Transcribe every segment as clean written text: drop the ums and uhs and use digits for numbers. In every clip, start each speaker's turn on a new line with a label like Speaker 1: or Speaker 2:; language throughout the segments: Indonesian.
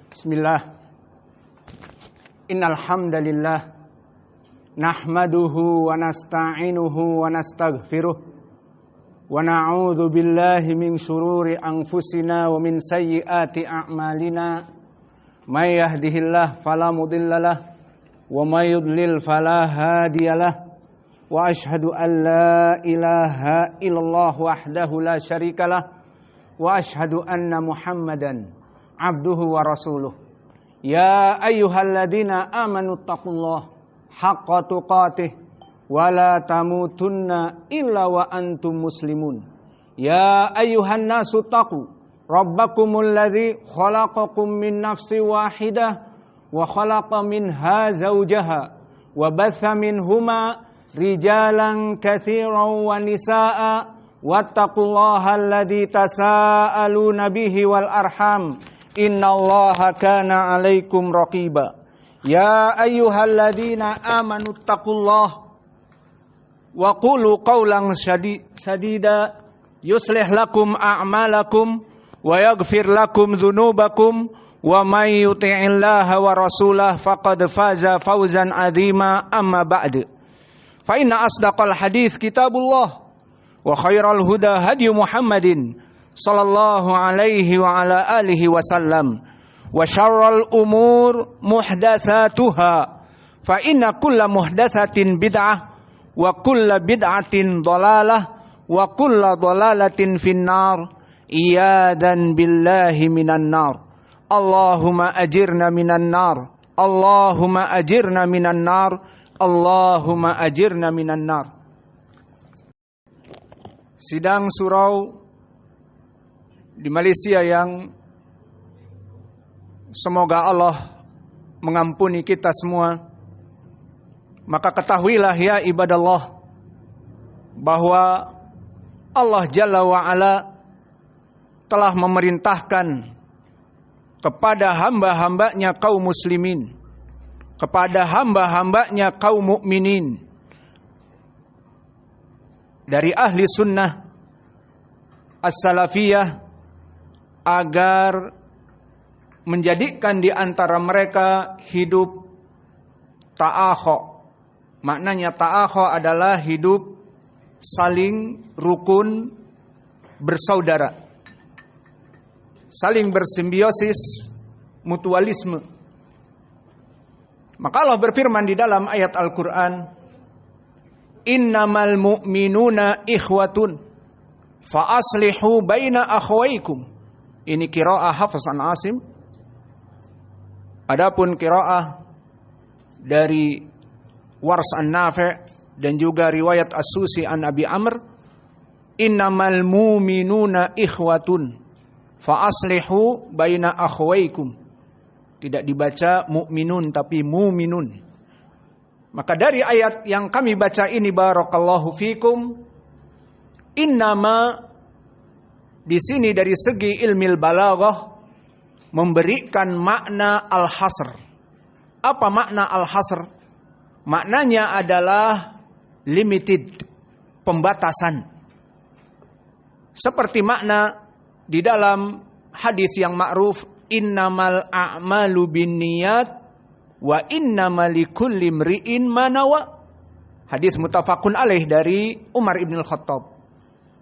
Speaker 1: Bismillah. Innal hamdalillah nahmaduhu wa nasta'inuhu wa nastaghfiruh wa na'udzu billahi min shururi anfusina wa min sayyiati a'malina. May yahdihillahu fala mudhillalah wa may yudlil fala hadiyalah. Wa ashhadu an la ilaha illallah wahdahu la syarikalah wa ashhadu anna Muhammadan abduhu wa rasuluh. Ya ayyuhalladzina amanu taqullaha haqqa tuqatih wa la tamutunna illa wa antum muslimun. Ya ayyuhan nasu taqu rabbakumul ladzi khalaqakum min nafsin wahidah wa khalaqa minha zawjaha wa batha minhuma rijalan katsiran wa nisaa wattaqullaha alladzi tasaaluna bihi wal arham innallaha kana 'alaikum raqiba. Ya ayyuhalladzina amanu taqullaha wa qulu qawlan sadida yuslih lakum a'malakum wa yaghfir lakum dzunubakum wa may yuti'illaha wa rasulahu faqad faza fawzan 'azima. Amma ba'd. Fa inna asdaqal hadits kitabullah wa khairal huda hadi Muhammadin sallallahu alaihi wa ala alihi wasallam wa syarral umur muhdatsatuha fa inna kulla muhdatsatin bid'ah wa kulla bid'atin dhalalah wa kulla dhalalatin finnar. Iyadan billahi minan nar. Allahumma ajirna minan nar. Allahumma ajirna minan nar. Allahumma ajirna minan nar. Sidang surau di Malaysia yang semoga Allah mengampuni kita semua. Maka ketahuilah ya ibadallah bahwa Allah Jalla wa'ala telah memerintahkan kepada hamba-hambanya kaum muslimin, kepada hamba-hambanya kaum mukminin dari ahli sunnah as-salafiyah agar menjadikan di antara mereka hidup ta'akhu. Maknanya ta'akhu adalah hidup saling rukun bersaudara, saling bersimbiosis, mutualisme. Maka Allah berfirman di dalam ayat Al-Quran, innamal mu'minuna ikhwatun fa aslihu baina akhwaikum. Ini qiraah Hafs an Asim. Adapun qiraah dari Wars an Nafi' dan juga riwayat As-Susi an Abi Amr, innamal mu'minuna ikhwatun fa aslihu baina akhwaikum. Tidak dibaca mu'minun tapi mu'minun. Maka dari ayat yang kami baca ini barakallahu fikum, innama di sini dari segi ilmil balaghah memberikan makna al-hasr. Apa makna al-hasr? Maknanya adalah limited, pembatasan. Seperti makna di dalam hadis yang ma'ruf, innamal a'malu binniyat wa innamal likulli imri'in ma nawa. Hadis muttafaqun alaih dari Umar ibn al-Khattab.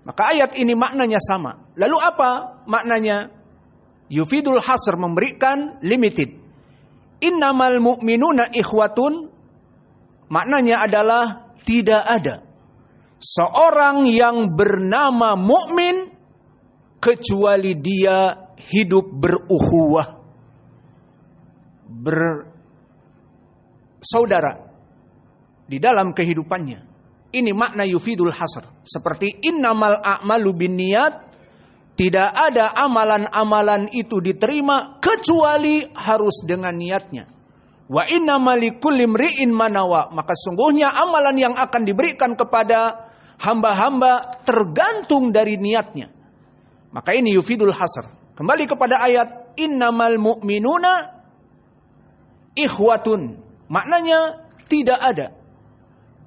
Speaker 1: Maka ayat ini maknanya sama. Lalu apa maknanya? Yufidul hasr, memberikan limited. Innamal mu'minuna ikhwatun, maknanya adalah tidak ada seorang yang bernama mukmin kecuali dia hidup beruhuwah, bersaudara di dalam kehidupannya. Ini makna yufidul hasr. Seperti innamal a'malu binniyat, tidak ada amalan-amalan itu diterima kecuali harus dengan niatnya. Wa innamal likulli imri'in ma nawa, maka sungguhnya amalan yang akan diberikan kepada hamba-hamba tergantung dari niatnya. Maka ini yufidul hasr. Kembali kepada ayat innamal mu'minuna ikhwatun. Maknanya tidak ada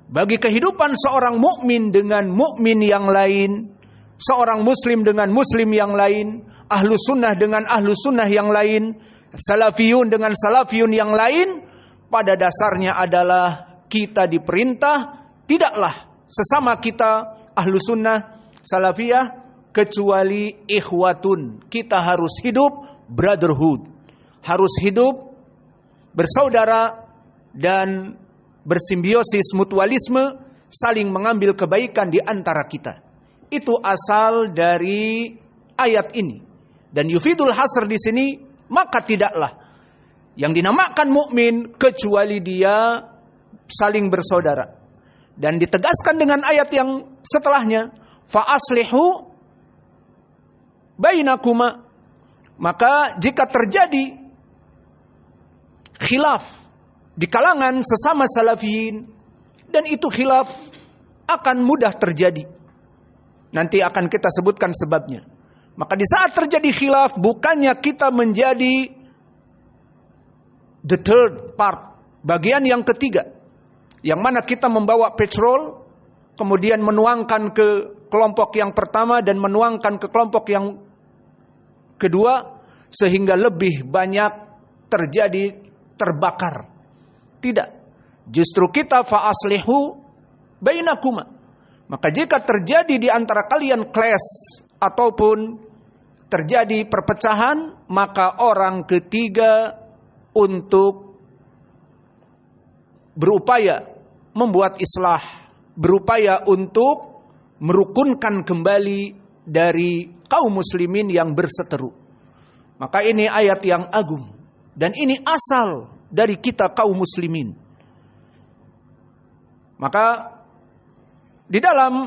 Speaker 1: bagi kehidupan seorang mukmin dengan mukmin yang lain, seorang muslim dengan muslim yang lain, ahlu sunnah dengan ahlu sunnah yang lain,
Speaker 2: salafiyun dengan salafiyun yang lain, pada dasarnya adalah kita diperintah tidaklah sesama kita ahlu sunnah salafiyah kecuali ikhwatun. Kita harus hidup brotherhood, harus hidup bersaudara dan bersimbiosis mutualisme, saling mengambil kebaikan di antara kita. Itu asal dari ayat ini. Dan yufidul hasr di sini, maka tidaklah yang dinamakan mukmin kecuali dia saling bersaudara. Dan ditegaskan dengan ayat yang setelahnya, fa aslihu bainakuma. Maka jika terjadi khilaf di kalangan sesama salafiyin, dan itu khilaf akan mudah terjadi. Nanti akan kita sebutkan sebabnya. Maka di saat terjadi khilaf, bukannya kita menjadi the third part, bagian yang ketiga, yang mana kita membawa petrol, kemudian menuangkan ke kelompok yang pertama dan menuangkan ke kelompok yang kedua, sehingga lebih banyak terjadi terbakar. Tidak. Justru kita fa'aslihu bainakuma. Maka jika terjadi di antara kalian clash ataupun terjadi perpecahan, maka orang ketiga untuk berupaya membuat islah, berupaya untuk merukunkan kembali dari kaum muslimin yang berseteru. Maka ini ayat yang agung dan ini asal dari kita kaum muslimin. Maka di dalam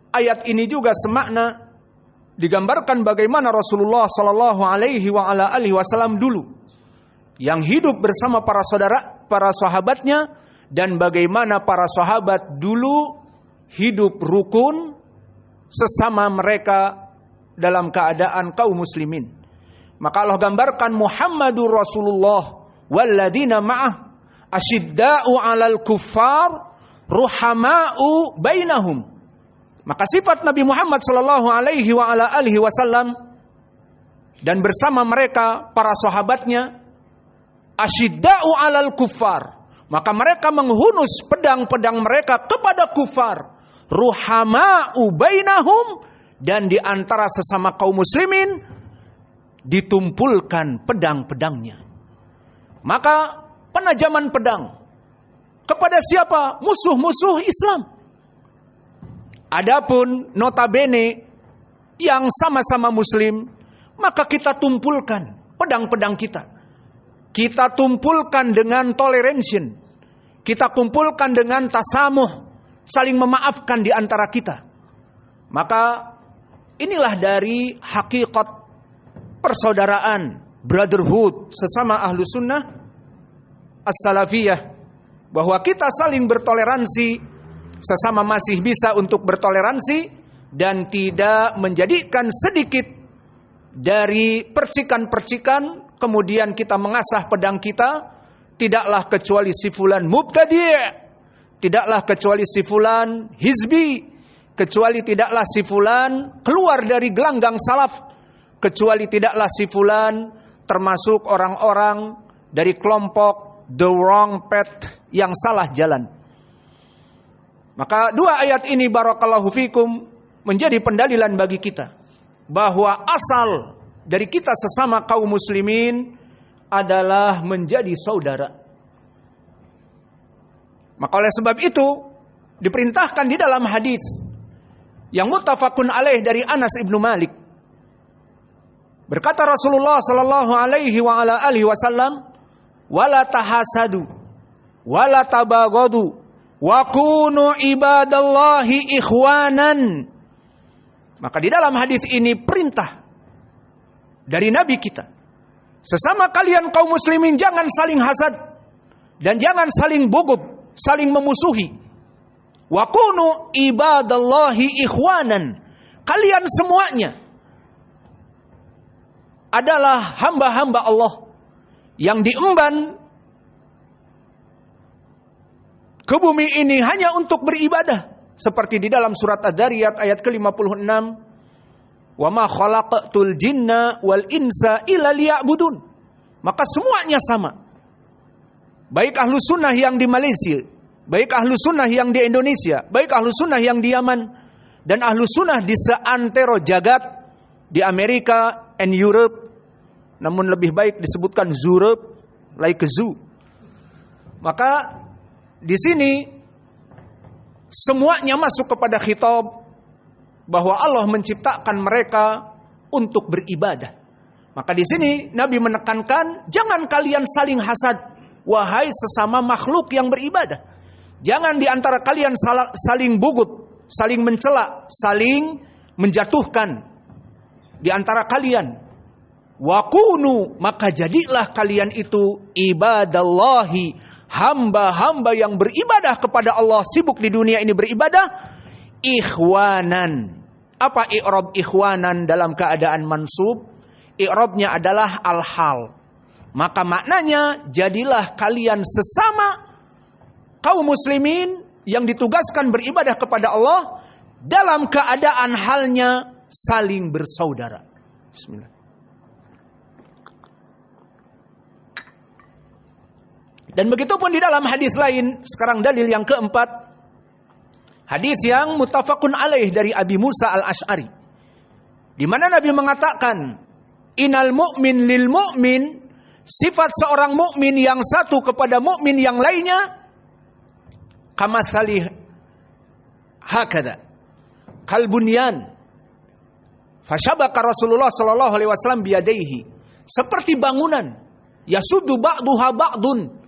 Speaker 2: ayat ini juga semakna digambarkan bagaimana Rasulullah sallallahu alaihi wasallam dulu yang hidup bersama para saudara, para sahabatnya, dan bagaimana para sahabat dulu hidup rukun sesama mereka dalam keadaan kaum muslimin. Maka Allah gambarkan Muhammadur Rasulullah walladzina ma'ah asyidda'u 'alal kuffar ruhama'u bainahum. Maka sifat Nabi Muhammad sallallahu alaihi wasallam dan bersama mereka para sahabatnya asyidda'u 'alal kuffar. Maka mereka menghunus pedang-pedang mereka kepada kufar. Ruhama'u bainahum, dan di antara sesama kaum muslimin ditumpulkan pedang-pedangnya. Maka penajaman pedang kepada siapa? Musuh-musuh Islam. Adapun notabene yang sama-sama muslim, maka kita tumpulkan pedang-pedang kita. Kita tumpulkan dengan toleration. Kita kumpulkan dengan tasamuh, saling memaafkan di antara kita. Maka inilah dari hakikat persaudaraan, brotherhood sesama ahlu sunnah as-salafiyah, bahwa kita saling bertoleransi, sesama masih bisa untuk bertoleransi dan tidak menjadikan sedikit dari percikan-percikan kemudian kita mengasah pedang kita. Tidaklah kecuali si fulan mubtadi', tidaklah kecuali si fulan hizbi, kecuali tidaklah si fulan keluar dari gelanggang salaf, kecuali tidaklah si fulan termasuk orang-orang dari kelompok the wrong path, yang salah jalan. Maka dua ayat ini barakallahu fikum menjadi pendalilan bagi kita bahwa asal dari kita sesama kaum muslimin adalah menjadi saudara. Maka oleh sebab itu diperintahkan di dalam hadis yang muttafaqun alaih dari Anas ibnu Malik, berkata Rasulullah sallallahu alaihi wasallam, wala tahasadu wala tabaghadu wa kunu ibadallahi ikhwanan. Maka di dalam hadis ini perintah dari Nabi kita, sesama kalian kaum muslimin jangan saling hasad dan jangan saling bughdh, saling memusuhi. Wa kunu ibadallahi ikhwanan. Kalian semuanya adalah hamba-hamba Allah yang diemban ke bumi ini hanya untuk beribadah. Seperti di dalam surat Ad-Dariyat ayat ke-56, wa ma khalaqatul jinna wal insa illa liya'budun. maka semuanya sama. Baik ahlu sunnah yang di Malaysia, baik ahlu sunnah yang di Indonesia, baik ahlu sunnah yang di Yaman, dan ahlu sunnah di seantero jagat, di Amerika and Europe, namun lebih baik disebutkan Zurup, like a zoo. Maka di sini semuanya masuk kepada khitab bahwa Allah menciptakan mereka untuk beribadah. Maka di sini Nabi menekankan, jangan kalian saling hasad, wahai sesama makhluk yang beribadah. Jangan di antara kalian saling bugut, saling mencela, saling menjatuhkan di antara kalian. Wa kunu, maka jadilah kalian itu ibadallahi, hamba-hamba yang beribadah kepada Allah, sibuk di dunia ini beribadah, ikhwanan. Apa i'rab ikhwanan dalam keadaan mansub? I'rabnya adalah al-hal. Maka maknanya, jadilah kalian sesama kaum muslimin yang ditugaskan beribadah kepada Allah dalam keadaan halnya saling bersaudara. Bismillah. Dan begitu pun di dalam hadis lain, sekarang dalil yang keempat, hadis yang muttafaqun alaih dari Abi Musa al-Ash'ari, di mana Nabi mengatakan, innal mu'min lil mu'min, sifat seorang mukmin yang satu kepada mukmin yang lainnya, kamatsali hakada, kalbunyan, fashabaka Rasulullah sallallahu alaihi wasallam biyadaihi, seperti bangunan, yasuddu ba'duha ba'dun,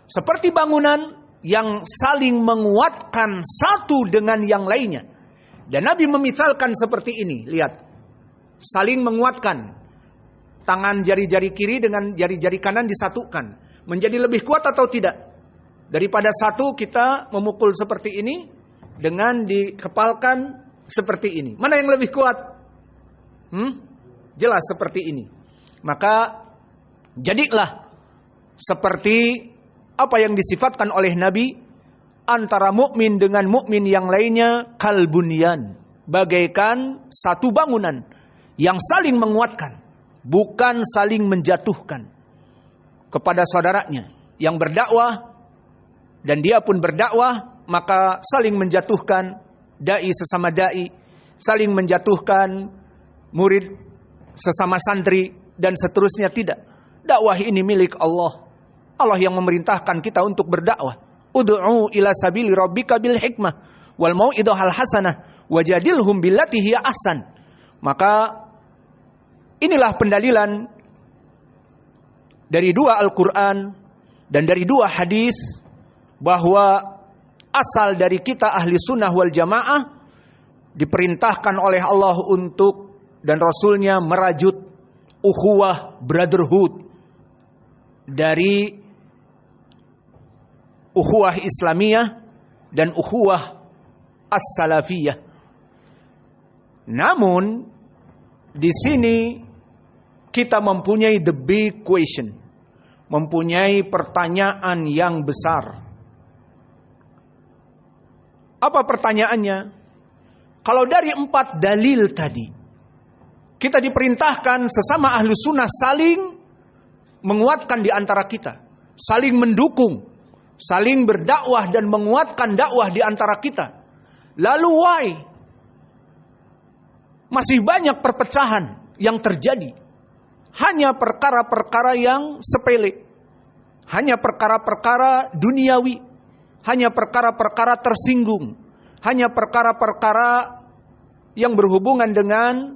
Speaker 2: seperti bangunan yang saling menguatkan satu dengan yang lainnya. Dan Nabi memithalkan seperti ini. Lihat. Saling menguatkan. Tangan jari-jari kiri dengan jari-jari kanan disatukan. Menjadi lebih kuat atau tidak? Daripada satu kita memukul seperti ini dengan dikepalkan seperti ini. Mana yang lebih kuat? Jelas seperti ini. Maka jadilah seperti apa yang disifatkan oleh Nabi, antara mukmin dengan mukmin yang lainnya kalbunyan, bagaikan satu bangunan yang saling menguatkan, bukan saling menjatuhkan kepada saudaranya yang berdakwah dan dia pun berdakwah, maka saling menjatuhkan dai sesama dai, saling menjatuhkan murid sesama santri dan seterusnya. Tidak. Dakwah ini milik Allah. Allah yang memerintahkan kita untuk berdakwah. Ud'u ila sabili rabbika bil hikmah wal mau'idhahal hasanah wajadilhum billati hiya ahsan. Maka inilah pendalilan dari dua Al-Qur'an dan dari dua hadis bahwa asal dari kita ahli sunnah wal jamaah diperintahkan oleh Allah untuk dan Rasulnya merajut ukhuwah brotherhood dari ukhuwah Islamiyah dan ukhuwah as-salafiyah. Namun di sini kita mempunyai the big question, mempunyai pertanyaan yang besar. Apa pertanyaannya? Kalau dari 4 dalil tadi kita diperintahkan sesama ahlu sunnah saling menguatkan di antara kita, saling mendukung, saling berdakwah dan menguatkan dakwah di antara kita. Lalu why? Masih banyak perpecahan yang terjadi. Hanya perkara-perkara yang sepele. Hanya perkara-perkara duniawi. Hanya perkara-perkara tersinggung. Hanya perkara-perkara yang berhubungan dengan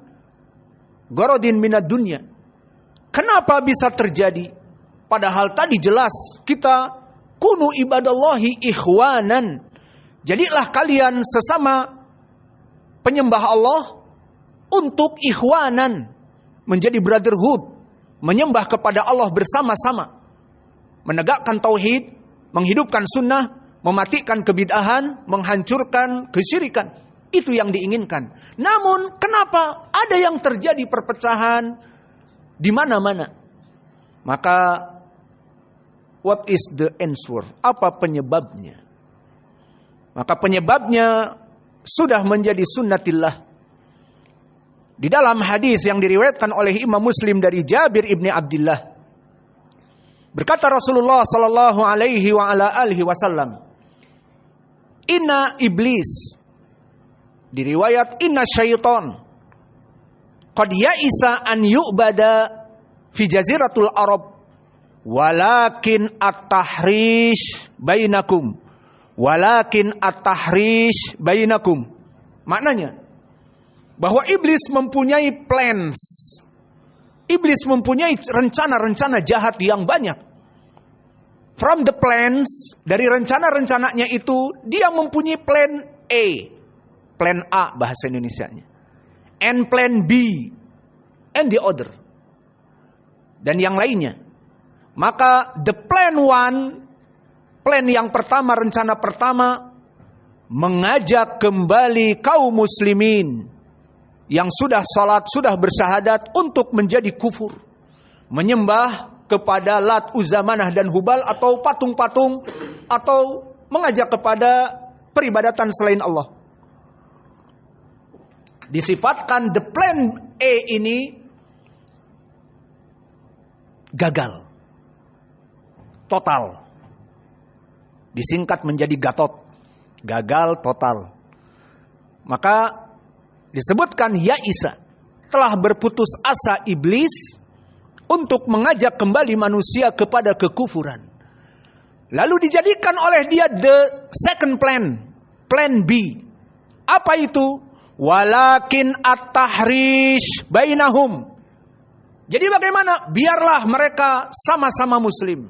Speaker 2: gorodin minad dunya. Kenapa bisa terjadi? Padahal tadi jelas kita kunu ibadallahi ikhwanan. Jadilah kalian sesama penyembah Allah untuk ikhwanan. Menjadi brotherhood. Menyembah kepada Allah bersama-sama. Menegakkan tauhid. Menghidupkan sunnah. Mematikan kebid'ahan. Menghancurkan kesyirikan. Itu yang diinginkan. Namun kenapa ada yang terjadi perpecahan di mana-mana? Maka what is the answer? Apa penyebabnya? Maka penyebabnya sudah menjadi sunnatillah. Di dalam hadis yang diriwayatkan oleh Imam Muslim dari Jabir ibni Abdullah, Berkata Rasulullah sallallahu alaihi wa ala alihi wasallam, "Inna iblis," di riwayat "Inna syaitan qad ya'isa an yu'bada fi jaziratul Arab, walakin at-tahrish bainakum, walakin at-tahrish bainakum." Maknanya bahwa iblis mempunyai plans. Iblis mempunyai rencana-rencana jahat yang banyak. From the plans, dari rencana-rencananya itu, dia mempunyai plan A. Plan A bahasa Indonesianya. And plan B. And the other. Dan yang lainnya. Maka the plan one, plan yang pertama, rencana pertama, mengajak kembali kaum muslimin yang sudah salat, sudah bersyahadat untuk menjadi kufur. Menyembah kepada Lat, Uzza, Manah dan Hubal atau patung-patung, atau mengajak kepada peribadatan selain Allah. Disifatkan the plan A ini gagal. Total. Disingkat menjadi Gatot. Gagal total. Maka disebutkan Ya'isa, telah berputus asa iblis untuk mengajak kembali manusia kepada kekufuran. Lalu dijadikan oleh dia the second plan. Plan B. Apa itu? Walakin at-tahrish bainahum. Jadi bagaimana? Biarlah mereka sama-sama muslim.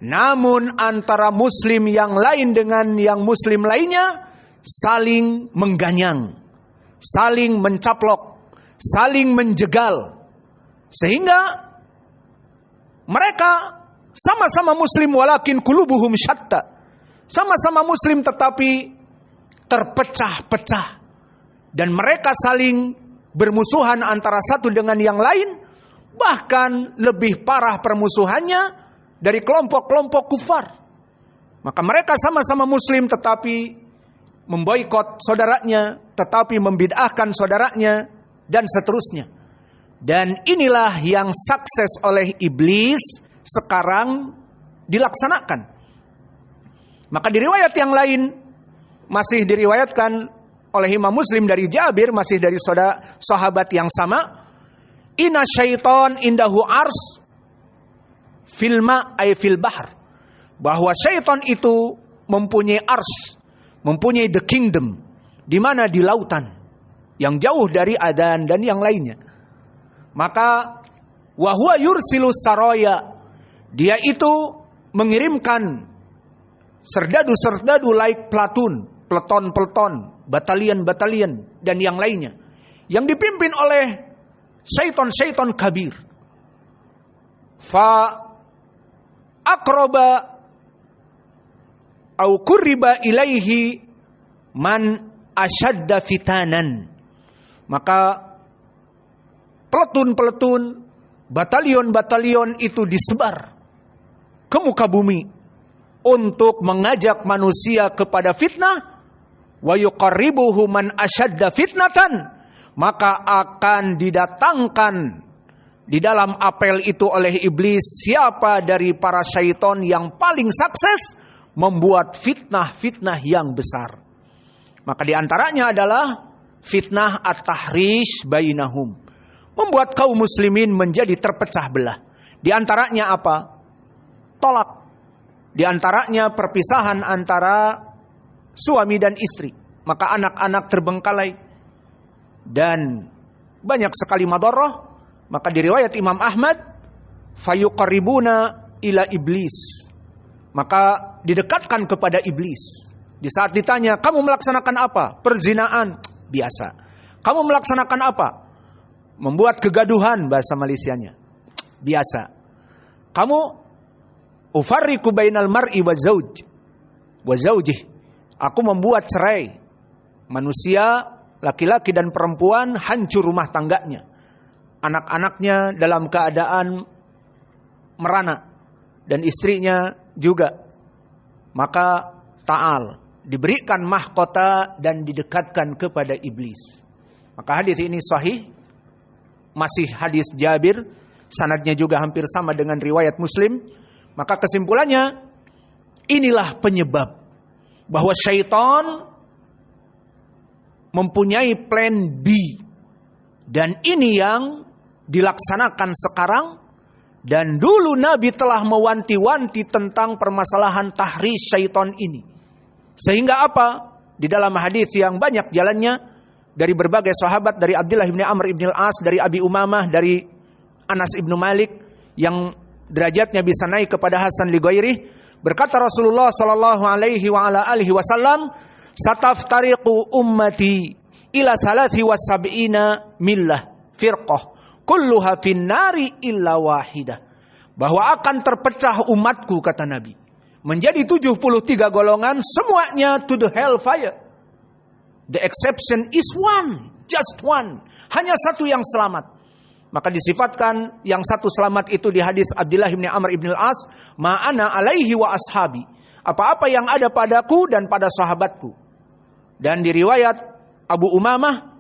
Speaker 2: Namun antara muslim yang lain dengan yang muslim lainnya saling mengganyang, saling mencaplok, saling menjegal. Sehingga mereka sama-sama muslim walakin qulubuhum syatta. Sama-sama muslim tetapi terpecah-pecah. Dan mereka saling bermusuhan antara satu dengan yang lain. Bahkan lebih parah permusuhannya dari kelompok-kelompok kufar. Maka mereka sama-sama muslim tetapi memboikot saudaranya, tetapi membid'ahkan saudaranya, dan seterusnya. Dan inilah yang sukses oleh iblis sekarang dilaksanakan. Maka di riwayat yang lain masih diriwayatkan oleh Imam Muslim dari Jabir, masih dari sahabat yang sama, inna syaitan indahu ars filma ay fil bahr, bahwa syaitan itu mempunyai ars, mempunyai the kingdom, di mana di lautan yang jauh dari Adan dan yang lainnya. Maka wahwa yursilus saraya, dia itu mengirimkan serdadu-serdadu like platoon, peleton-peleton, batalion-batalion dan yang lainnya yang dipimpin oleh syaitan-syaitan kabir. Fa aqraba au qurriba ilaihi man ashadda fitanan. Maka peletun-peletun, batalion-batalion itu disebar ke muka bumi untuk mengajak manusia kepada fitnah. Wa yuqarribuhu man ashadda fitnatan, maka akan didatangkan di dalam apel itu oleh iblis siapa dari para syaitan yang paling sukses membuat fitnah-fitnah yang besar. Maka di antaranya adalah fitnah at-tahrish bainahum, membuat kaum muslimin menjadi terpecah belah. Di antaranya apa? Tolak. Di antaranya perpisahan antara suami dan istri. Maka anak-anak terbengkalai. Dan banyak sekali madarrah. Maka di riwayat Imam Ahmad, fayuqarribuna ila iblis. Maka didekatkan kepada iblis. Di saat ditanya, kamu melaksanakan apa? Perzinaan. Biasa. Kamu melaksanakan apa? Membuat kegaduhan, bahasa Malaysianya. Biasa. Kamu ufarriqu bainal mar'i wa zaujih. Aku membuat cerai. Manusia, laki-laki dan perempuan hancur rumah tangganya. Anak-anaknya dalam keadaan merana. Dan istrinya juga. Maka ta'al. Diberikan mahkota dan didekatkan kepada iblis. Maka hadis ini sahih. Masih hadis Jabir. Sanadnya juga hampir sama dengan riwayat Muslim. Maka kesimpulannya, inilah penyebab bahwa syaitan mempunyai plan B. Dan ini yang dilaksanakan sekarang. Dan dulu Nabi telah mewanti-wanti tentang permasalahan tahris syaitan ini. Sehingga apa? Di dalam hadis yang banyak jalannya, dari berbagai sahabat, dari Abdullah bin Amr bin Al-As, dari Abi Umamah, dari Anas bin Malik, yang derajatnya bisa naik kepada Hasan li ghairih, berkata Rasulullah sallallahu alaihi wa ala alihi wasallam, "Sataftariqu ummati ila 73 millah firqah, kulluha finnari illa wahidah." Bahwa akan terpecah umatku, kata Nabi, menjadi 73 golongan, semuanya to the hellfire. The exception is one, just one. Hanya satu yang selamat. Maka disifatkan yang satu selamat itu di hadis Abdullah bin Amr bin Al-As, "Ma'ana alaihi wa ashabi." Apa-apa yang ada padaku dan pada sahabatku. Dan di riwayat Abu Umamah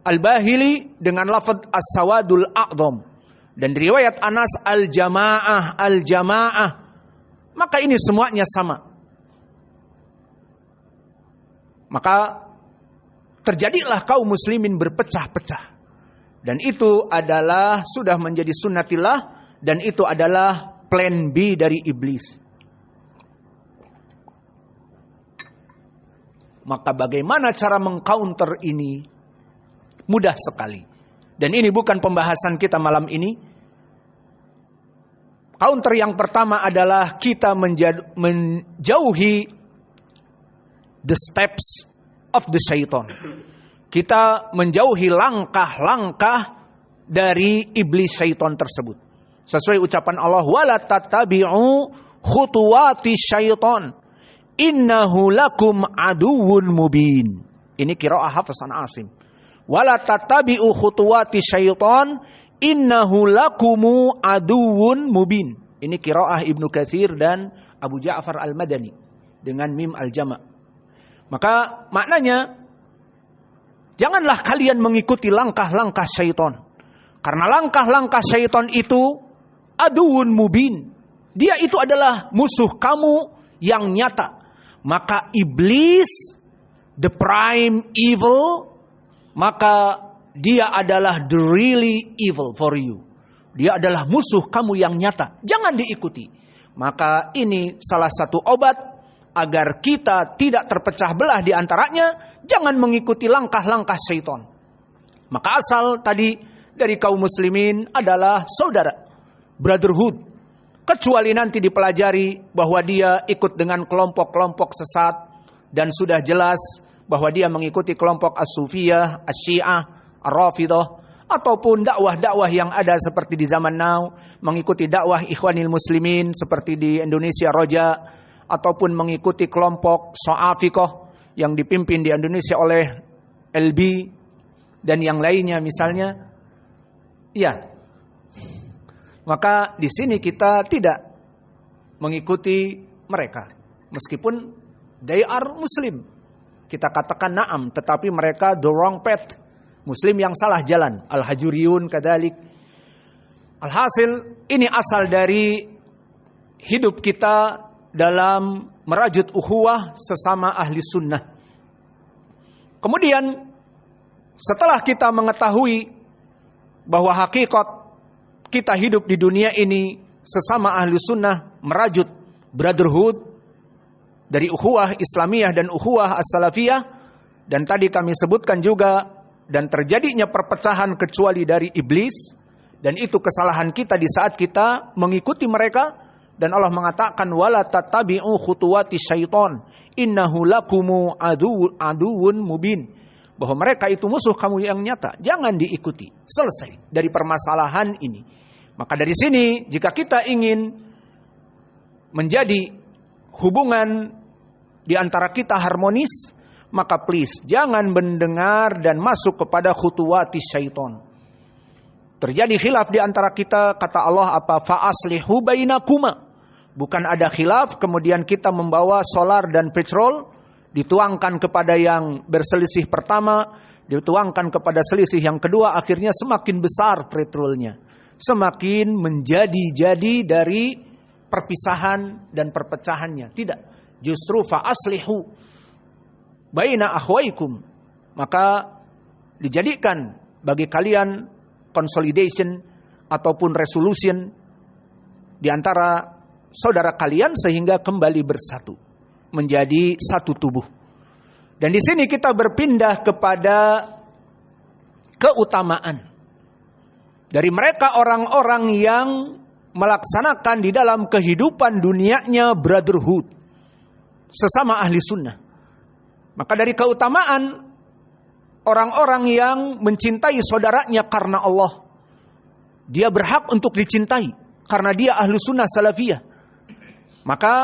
Speaker 2: Al-Bahili dengan lafaz as-sawadul a'dham. Dan di riwayat Anas al-jamaah, al-jamaah. Maka ini semuanya sama. Maka terjadilah kaum muslimin berpecah-pecah. Dan itu adalah sudah menjadi sunnatillah, dan itu adalah plan B dari iblis. Maka bagaimana cara mengcounter ini? Mudah sekali. Dan ini bukan pembahasan kita malam ini. Counter yang pertama adalah kita menjauhi the steps of the shaitan. Kita menjauhi langkah-langkah dari iblis syaitan tersebut. Sesuai ucapan Allah, wala tattabi'u khutuwati syaitan, innahu lakum aduwwun mubin. Ini qiraah Hafs an Asim. Wala tattabi'u khutuwati syaitan, innahu lakumu aduwwun mubin. Ini qiraah Ibnu Katsir dan Abu Ja'far Al-Madani dengan mim al-jama'. Maka maknanya, janganlah kalian mengikuti langkah-langkah syaitan. Karena langkah-langkah syaitan itu aduun mubin. Dia itu adalah musuh kamu yang nyata. Maka iblis, the prime evil, maka dia adalah the really evil for you. Dia adalah musuh kamu yang nyata. Jangan diikuti. Maka ini salah satu obat agar kita tidak terpecah belah di antaranya. Jangan mengikuti langkah-langkah syaitan. Maka asal tadi dari kaum muslimin adalah saudara, brotherhood. Kecuali nanti dipelajari bahwa dia ikut dengan kelompok-kelompok sesat dan sudah jelas bahwa dia mengikuti kelompok as-sufiyah, as-syiah, ar-rafidah, ataupun dakwah-dakwah yang ada seperti di zaman now, mengikuti dakwah ikhwanil muslimin seperti di Indonesia Roja, ataupun mengikuti kelompok so'afiqah yang dipimpin di Indonesia oleh LB dan yang lainnya misalnya. Ya. Maka di sini kita tidak mengikuti mereka. Meskipun they are Muslim. Kita katakan na'am, tetapi mereka the wrong path. Muslim yang salah jalan. Al-hajuriyun kadalik. Alhasil, ini asal dari hidup kita dalam merajut ukhuwah sesama ahli sunnah. Kemudian setelah kita mengetahui bahwa hakikat kita hidup di dunia ini sesama ahli sunnah, merajut brotherhood dari ukhuwah Islamiyah dan ukhuwah as-salafiyah, dan tadi kami sebutkan juga, dan terjadinya perpecahan kecuali dari iblis, dan itu kesalahan kita di saat kita mengikuti mereka. Dan Allah mengatakan wala tattabi'u khutuwati syaitan, innahu lakumu aduwwun mubin. Bahwa mereka itu musuh kamu yang nyata. Jangan diikuti. Selesai dari permasalahan ini. Maka dari sini jika kita ingin menjadi hubungan di antara kita harmonis, maka please jangan mendengar dan masuk kepada khutuwati syaitan. Terjadi khilaf di antara kita, kata Allah apa? Fa'aslihu bainakuma. Bukan ada khilaf, kemudian kita membawa solar dan petrol, dituangkan kepada yang berselisih pertama, dituangkan kepada selisih yang kedua, akhirnya semakin besar petrolnya. Semakin menjadi-jadi dari perpisahan dan perpecahannya. Tidak. Justru fa aslihu baina akhwaikum. Maka dijadikan bagi kalian consolidation ataupun resolution di antara saudara kalian sehingga kembali bersatu menjadi satu tubuh. Dan di sini kita berpindah kepada keutamaan dari mereka orang-orang yang melaksanakan di dalam kehidupan dunianya brotherhood, sesama ahli sunnah. Maka dari keutamaan orang-orang yang mencintai saudaranya karena Allah, dia berhak untuk dicintai karena dia ahli sunnah salafiyah. Maka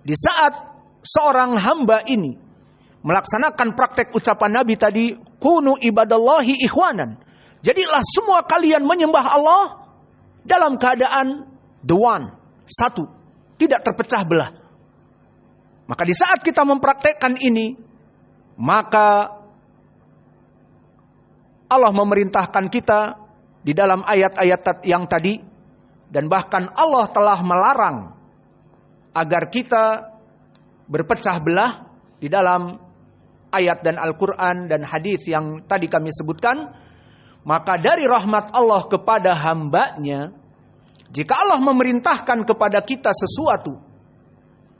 Speaker 2: di saat seorang hamba ini melaksanakan praktek ucapan Nabi tadi, kunu ibadallahi ikhwanan. Jadilah semua kalian menyembah Allah dalam keadaan the one, satu, tidak terpecah belah. Maka di saat kita mempraktekkan ini, maka Allah memerintahkan kita di dalam ayat-ayat yang tadi, dan bahkan Allah telah melarang agar kita berpecah belah di dalam ayat dan Al-Quran dan hadis yang tadi kami sebutkan. Maka dari rahmat Allah kepada hambanya, jika Allah memerintahkan kepada kita sesuatu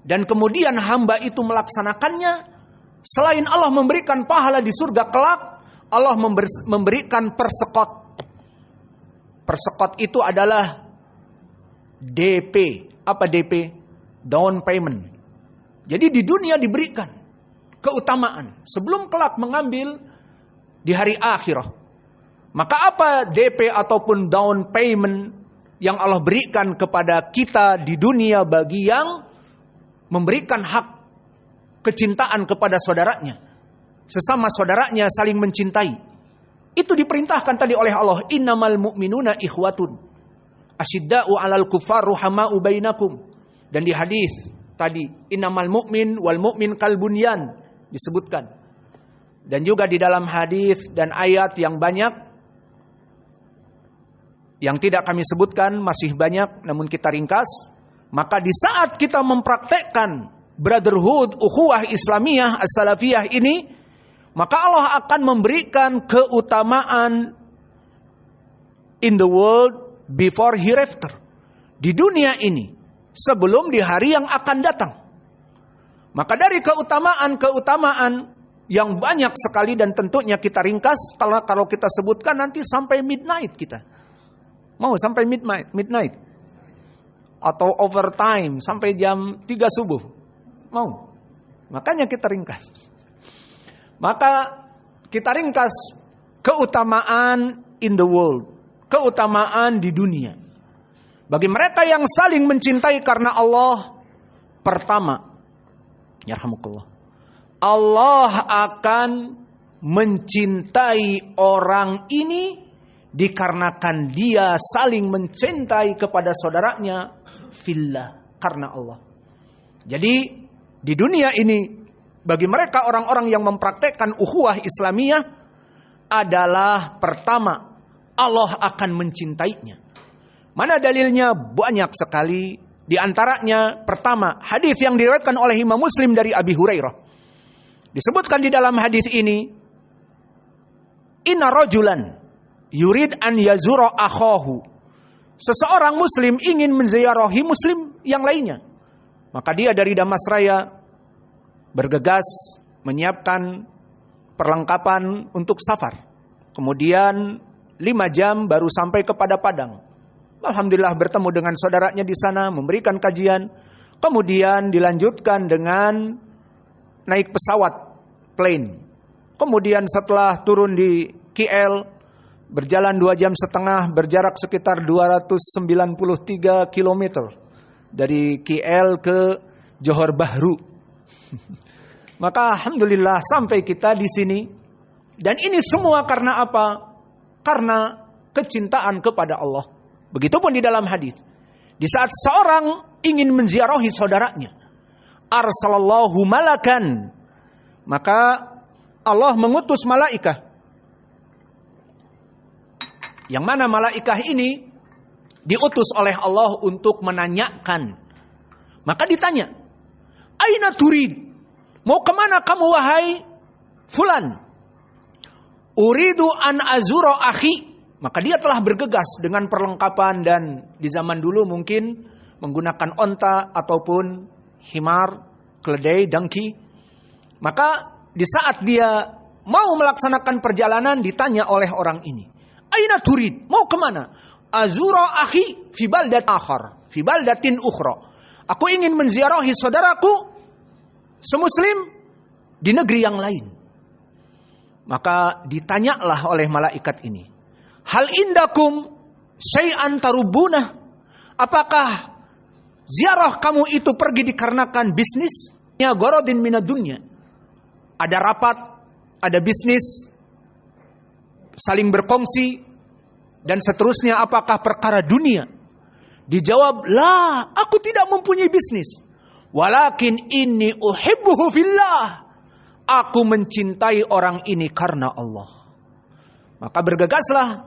Speaker 2: dan kemudian hamba itu melaksanakannya, selain Allah memberikan pahala di surga kelak, Allah memberikan persekot. Persekot itu adalah DP. Apa DP? Down payment. Jadi di dunia diberikan keutamaan sebelum kelak mengambil di hari akhirah. Maka apa DP ataupun down payment yang Allah berikan kepada kita di dunia bagi yang memberikan hak kecintaan kepada saudaranya, sesama saudaranya saling mencintai. Itu diperintahkan tadi oleh Allah, innamal mu'minuna ikhwatun asyidda'u 'alal kuffar ruhama'u bainakum. Dan di hadis tadi, innamal mu'min wal mu'min kal bunyan disebutkan. Dan juga di dalam hadis dan ayat yang banyak yang tidak kami sebutkan, masih banyak namun kita ringkas. Maka di saat kita mempraktekkan brotherhood, ukhuwah Islamiyah, as-salafiyah ini, maka Allah akan memberikan keutamaan in the world before hereafter. Di dunia ini, sebelum di hari yang akan datang. Maka dari keutamaan-keutamaan yang banyak sekali dan tentunya kita ringkas, kalau kita sebutkan nanti sampai midnight kita. Mau sampai midnight? Atau overtime sampai jam 3 subuh? Mau? Makanya kita ringkas. Maka kita ringkas keutamaan in the world, keutamaan di dunia. Bagi mereka yang saling mencintai karena Allah, pertama, yarhamukallah, Allah akan mencintai orang ini dikarenakan dia saling mencintai kepada saudaranya fillah, karena Allah. Jadi di dunia ini bagi mereka orang-orang yang mempraktekkan ukhuwah Islamiyah adalah pertama, Allah akan mencintainya. Mana dalilnya? Banyak sekali. Di antaranya pertama, hadis yang diriwayatkan oleh Imam Muslim dari Abi Hurairah. Disebutkan di dalam hadis ini, inna rajulan yurid an yazura akhahu. Seseorang muslim ingin menziarahi muslim yang lainnya. Maka dia dari Damas Raya bergegas menyiapkan perlengkapan untuk safar. Kemudian 5 jam baru sampai kepada Padang. Alhamdulillah bertemu dengan saudaranya di sana, memberikan kajian. Kemudian dilanjutkan dengan naik pesawat, plane. Kemudian setelah turun di KL, berjalan 2 jam setengah, berjarak sekitar 293 km. Dari KL ke Johor Bahru. Maka alhamdulillah sampai kita di sini. Dan ini semua karena apa? Karena kecintaan kepada Allah. Begitupun di dalam hadis. Di saat seorang ingin menziarahi saudaranya, arsalallahu malakan, maka Allah mengutus malaikah. Yang mana malaikah ini diutus oleh Allah untuk menanyakan Maka ditanya, aina turid? Mau kemana kamu wahai fulan? Uridu an azuro akhi. Maka dia telah bergegas dengan perlengkapan, dan di zaman dulu mungkin menggunakan onta ataupun himar, keledai, dangki. Maka di saat dia mau melaksanakan perjalanan ditanya oleh orang ini, aina turid? Mau kemana? Azuro akhi fi baldat akhar, fi baldatin ukhra. Aku ingin menziarahi saudaraku semuslim di negeri yang lain. Maka ditanyalah oleh malaikat ini, hal indakum syai'an tarubunah? Apakah ziarah kamu itu pergi dikarenakan bisnis? Ya gorodin minad dunya. Ada rapat, ada bisnis, saling berkongsi, dan seterusnya. Apakah perkara dunia? Dijawab, la, aku tidak mempunyai bisnis. Walakin inni uhibbuhu fillah. Aku mencintai orang ini karena Allah. Maka bergegaslah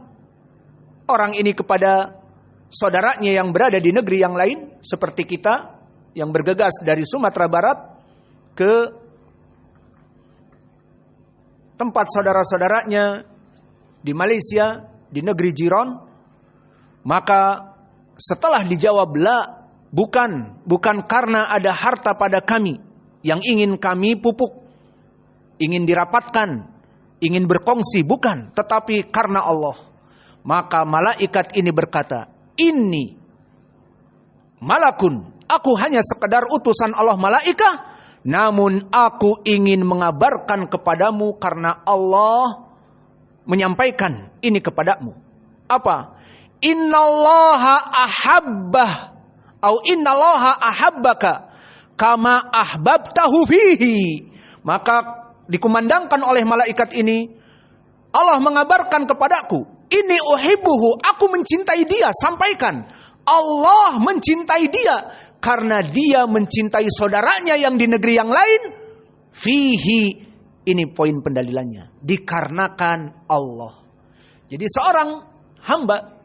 Speaker 2: orang ini kepada saudaranya yang berada di negeri yang lain, seperti kita yang bergegas dari Sumatera Barat ke tempat saudara-saudaranya di Malaysia, di negeri jiran. Maka setelah dijawab, la, bukan karena ada harta pada kami yang ingin kami pupuk, ingin dirapatkan, ingin berkongsi, bukan, tetapi karena Allah. Maka malaikat ini berkata, inni malakun, aku hanya sekedar utusan Allah malaikah, namun aku ingin mengabarkan kepadamu karena Allah menyampaikan ini kepadamu. Apa? Innallaha ahabbah au innallaha ahabbaka kama ahbabtahu fihi. Maka dikumandangkan oleh malaikat ini, Allah mengabarkan kepadaku, ini uhibbuhu, aku mencintai dia. Sampaikan, Allah mencintai dia karena dia mencintai saudaranya yang di negeri yang lain. Fihi, ini poin pendalilannya, dikarenakan Allah. Jadi seorang hamba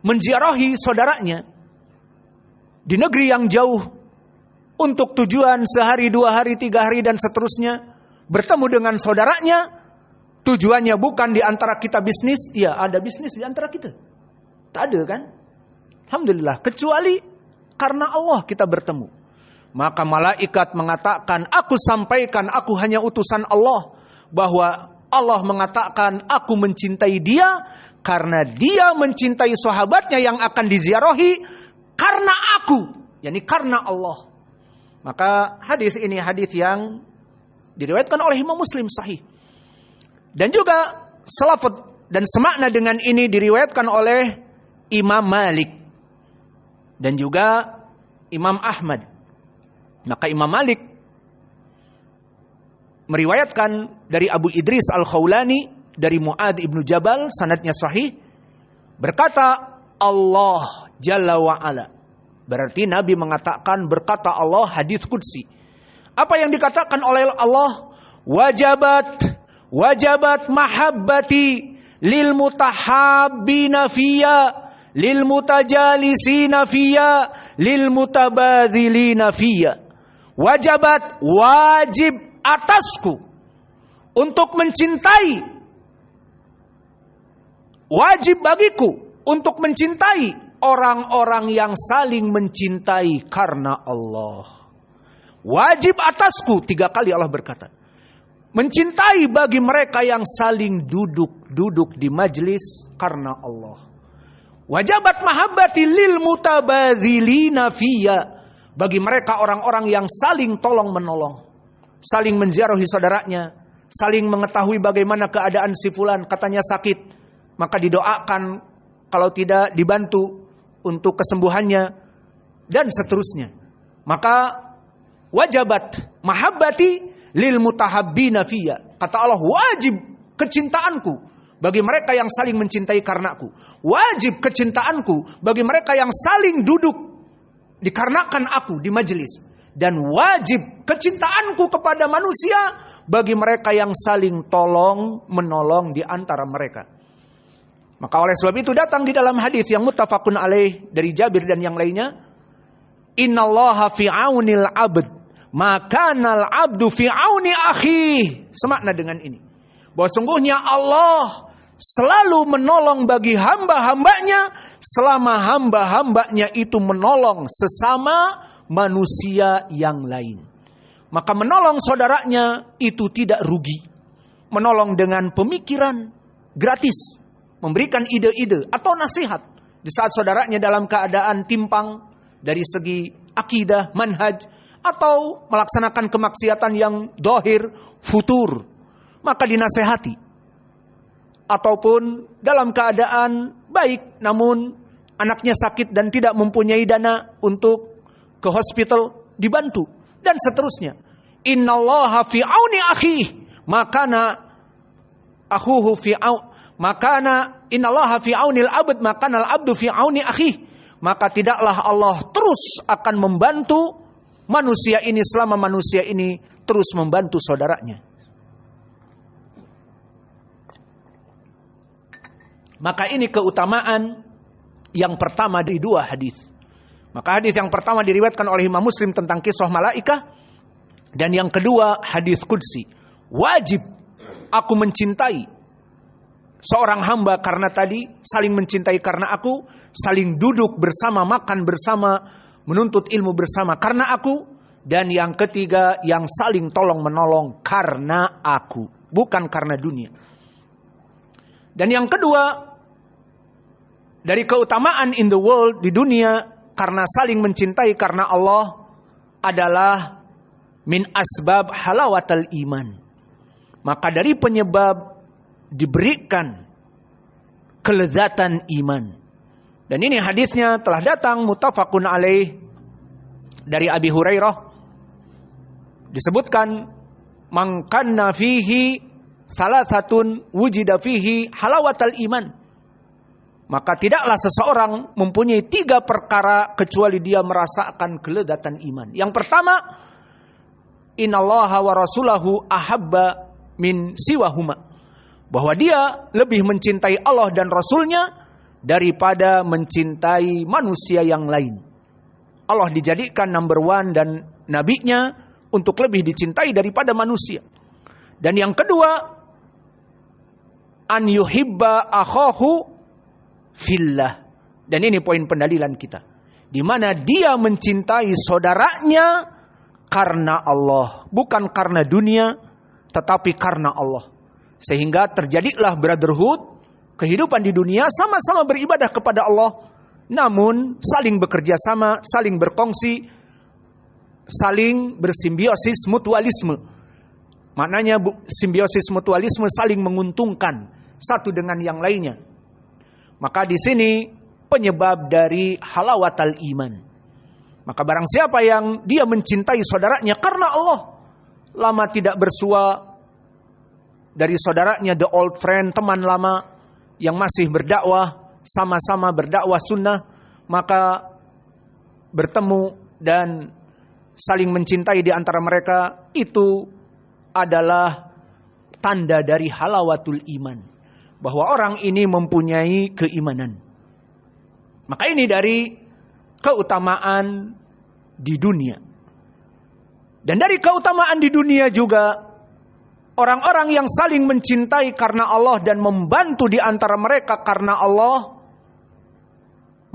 Speaker 2: menziarahi saudaranya di negeri yang jauh untuk tujuan sehari, 2 hari, 3 hari dan seterusnya, bertemu dengan saudaranya, tujuannya bukan di antara kita bisnis. Ya, ada bisnis di antara kita, tak ada kan? Alhamdulillah, kecuali karena Allah kita bertemu. Maka malaikat mengatakan, aku sampaikan, aku hanya utusan Allah, bahwa Allah mengatakan aku mencintai dia karena dia mencintai sahabatnya yang akan diziarahi karena aku, yakni karena Allah. Maka hadis ini hadis yang diriwayatkan oleh Imam Muslim sahih. Dan juga selafat dan semakna dengan ini diriwayatkan oleh Imam Malik dan juga Imam Ahmad. Maka Imam Malik meriwayatkan dari Abu Idris Al-Khawlani dari Mu'ad ibnu Jabal, sanadnya sahih, berkata Allah Jalla wa'ala. Berarti Nabi mengatakan, berkata Allah, hadis qudsi. Apa yang dikatakan oleh Allah? Wajabat mahabbati lil mutahabbina fiyya, lil mutajalisina fiyya, lil mutabadzilina fiyya. Wajabat, wajib atasku untuk mencintai, wajib bagiku untuk mencintai orang-orang yang saling mencintai karena Allah. Wajib atasku, 3 kali Allah berkata, mencintai bagi mereka yang saling duduk di majlis karena Allah. Wajabat mahabbati lil mutabadzilina fiyya, bagi mereka orang-orang yang saling tolong menolong, saling menziarahi saudaranya, saling mengetahui bagaimana keadaan si fulan, katanya sakit, maka didoakan, kalau tidak dibantu untuk kesembuhannya dan seterusnya. Maka wajabat mahabbati lil mutahabbina fiyya, kata Allah, wajib kecintaanku bagi mereka yang saling mencintai karenaku. Wajib kecintaanku bagi mereka yang saling duduk dikarenakan aku di majelis. Dan wajib kecintaanku kepada manusia bagi mereka yang saling tolong menolong di antara mereka. Maka oleh sebab itu datang di dalam hadis yang muttafaqun alaih dari Jabir dan yang lainnya, Innallaha fi aunil abd, makanal abdu fi auni akhi. Semakna dengan ini, bahwa sungguhnya Allah selalu menolong bagi hamba-hambanya selama hamba-hambanya itu menolong sesama manusia yang lain. Maka menolong saudaranya itu tidak rugi. Menolong dengan pemikiran gratis, memberikan ide-ide atau nasihat di saat saudaranya dalam keadaan timpang dari segi akidah, manhaj, atau melaksanakan kemaksiatan yang dohir, futur, maka dinasehati. Ataupun dalam keadaan baik namun anaknya sakit dan tidak mempunyai dana untuk ke hospital, dibantu, dan seterusnya. Innallaha fi auni akhi, makana akhuhu fi makana innallaha fi aunil abd, makana al abdu fi auni akhi. Maka tidaklah Allah terus akan membantu manusia ini selama manusia ini terus membantu saudaranya. Maka ini keutamaan yang pertama dari dua hadis. Maka hadis yang pertama diriwayatkan oleh Imam Muslim tentang kisah malaikah, dan yang kedua hadis qudsi. Wajib aku mencintai seorang hamba karena tadi saling mencintai karena aku, saling duduk bersama, makan bersama, menuntut ilmu bersama karena aku, dan yang ketiga yang saling tolong menolong karena aku, bukan karena dunia. Dan yang kedua dari keutamaan in the world, di dunia, karena saling mencintai karena Allah adalah min asbab halawatal iman. Maka dari penyebab diberikan kelezatan iman. Dan ini hadisnya telah datang muttafaqun alaih dari Abi Hurairah. Disebutkan man kanna fihi salasatun wujida fihi halawatal iman. Maka tidaklah seseorang mempunyai 3 perkara kecuali dia merasakan kelezatan iman. Yang pertama, innallaha wa rasulahu ahabba min siwahuma. Bahwa dia lebih mencintai Allah dan Rasulnya daripada mencintai manusia yang lain. Allah dijadikan number one dan nabinya untuk lebih dicintai daripada manusia. Dan yang kedua, an yuhibba akhahu fillah. Dan ini poin pendalilan kita, di mana dia mencintai saudaranya karena Allah, bukan karena dunia, tetapi karena Allah. Sehingga terjadilah brotherhood, kehidupan di dunia sama-sama beribadah kepada Allah, namun saling bekerja sama, saling berkongsi, saling bersimbiosis mutualisme. Maknanya simbiosis mutualisme, saling menguntungkan satu dengan yang lainnya. Maka di sini penyebab dari halawatal iman. Maka barang siapa yang dia mencintai saudaranya karena Allah, lama tidak bersua dari saudaranya, the old friend, teman lama yang masih berdakwah, sama-sama berdakwah sunnah, maka bertemu dan saling mencintai di antara mereka, itu adalah tanda dari halawatul iman, bahwa orang ini mempunyai keimanan. Maka ini dari keutamaan di dunia. Dan dari keutamaan di dunia juga, orang-orang yang saling mencintai karena Allah dan membantu di antara mereka karena Allah,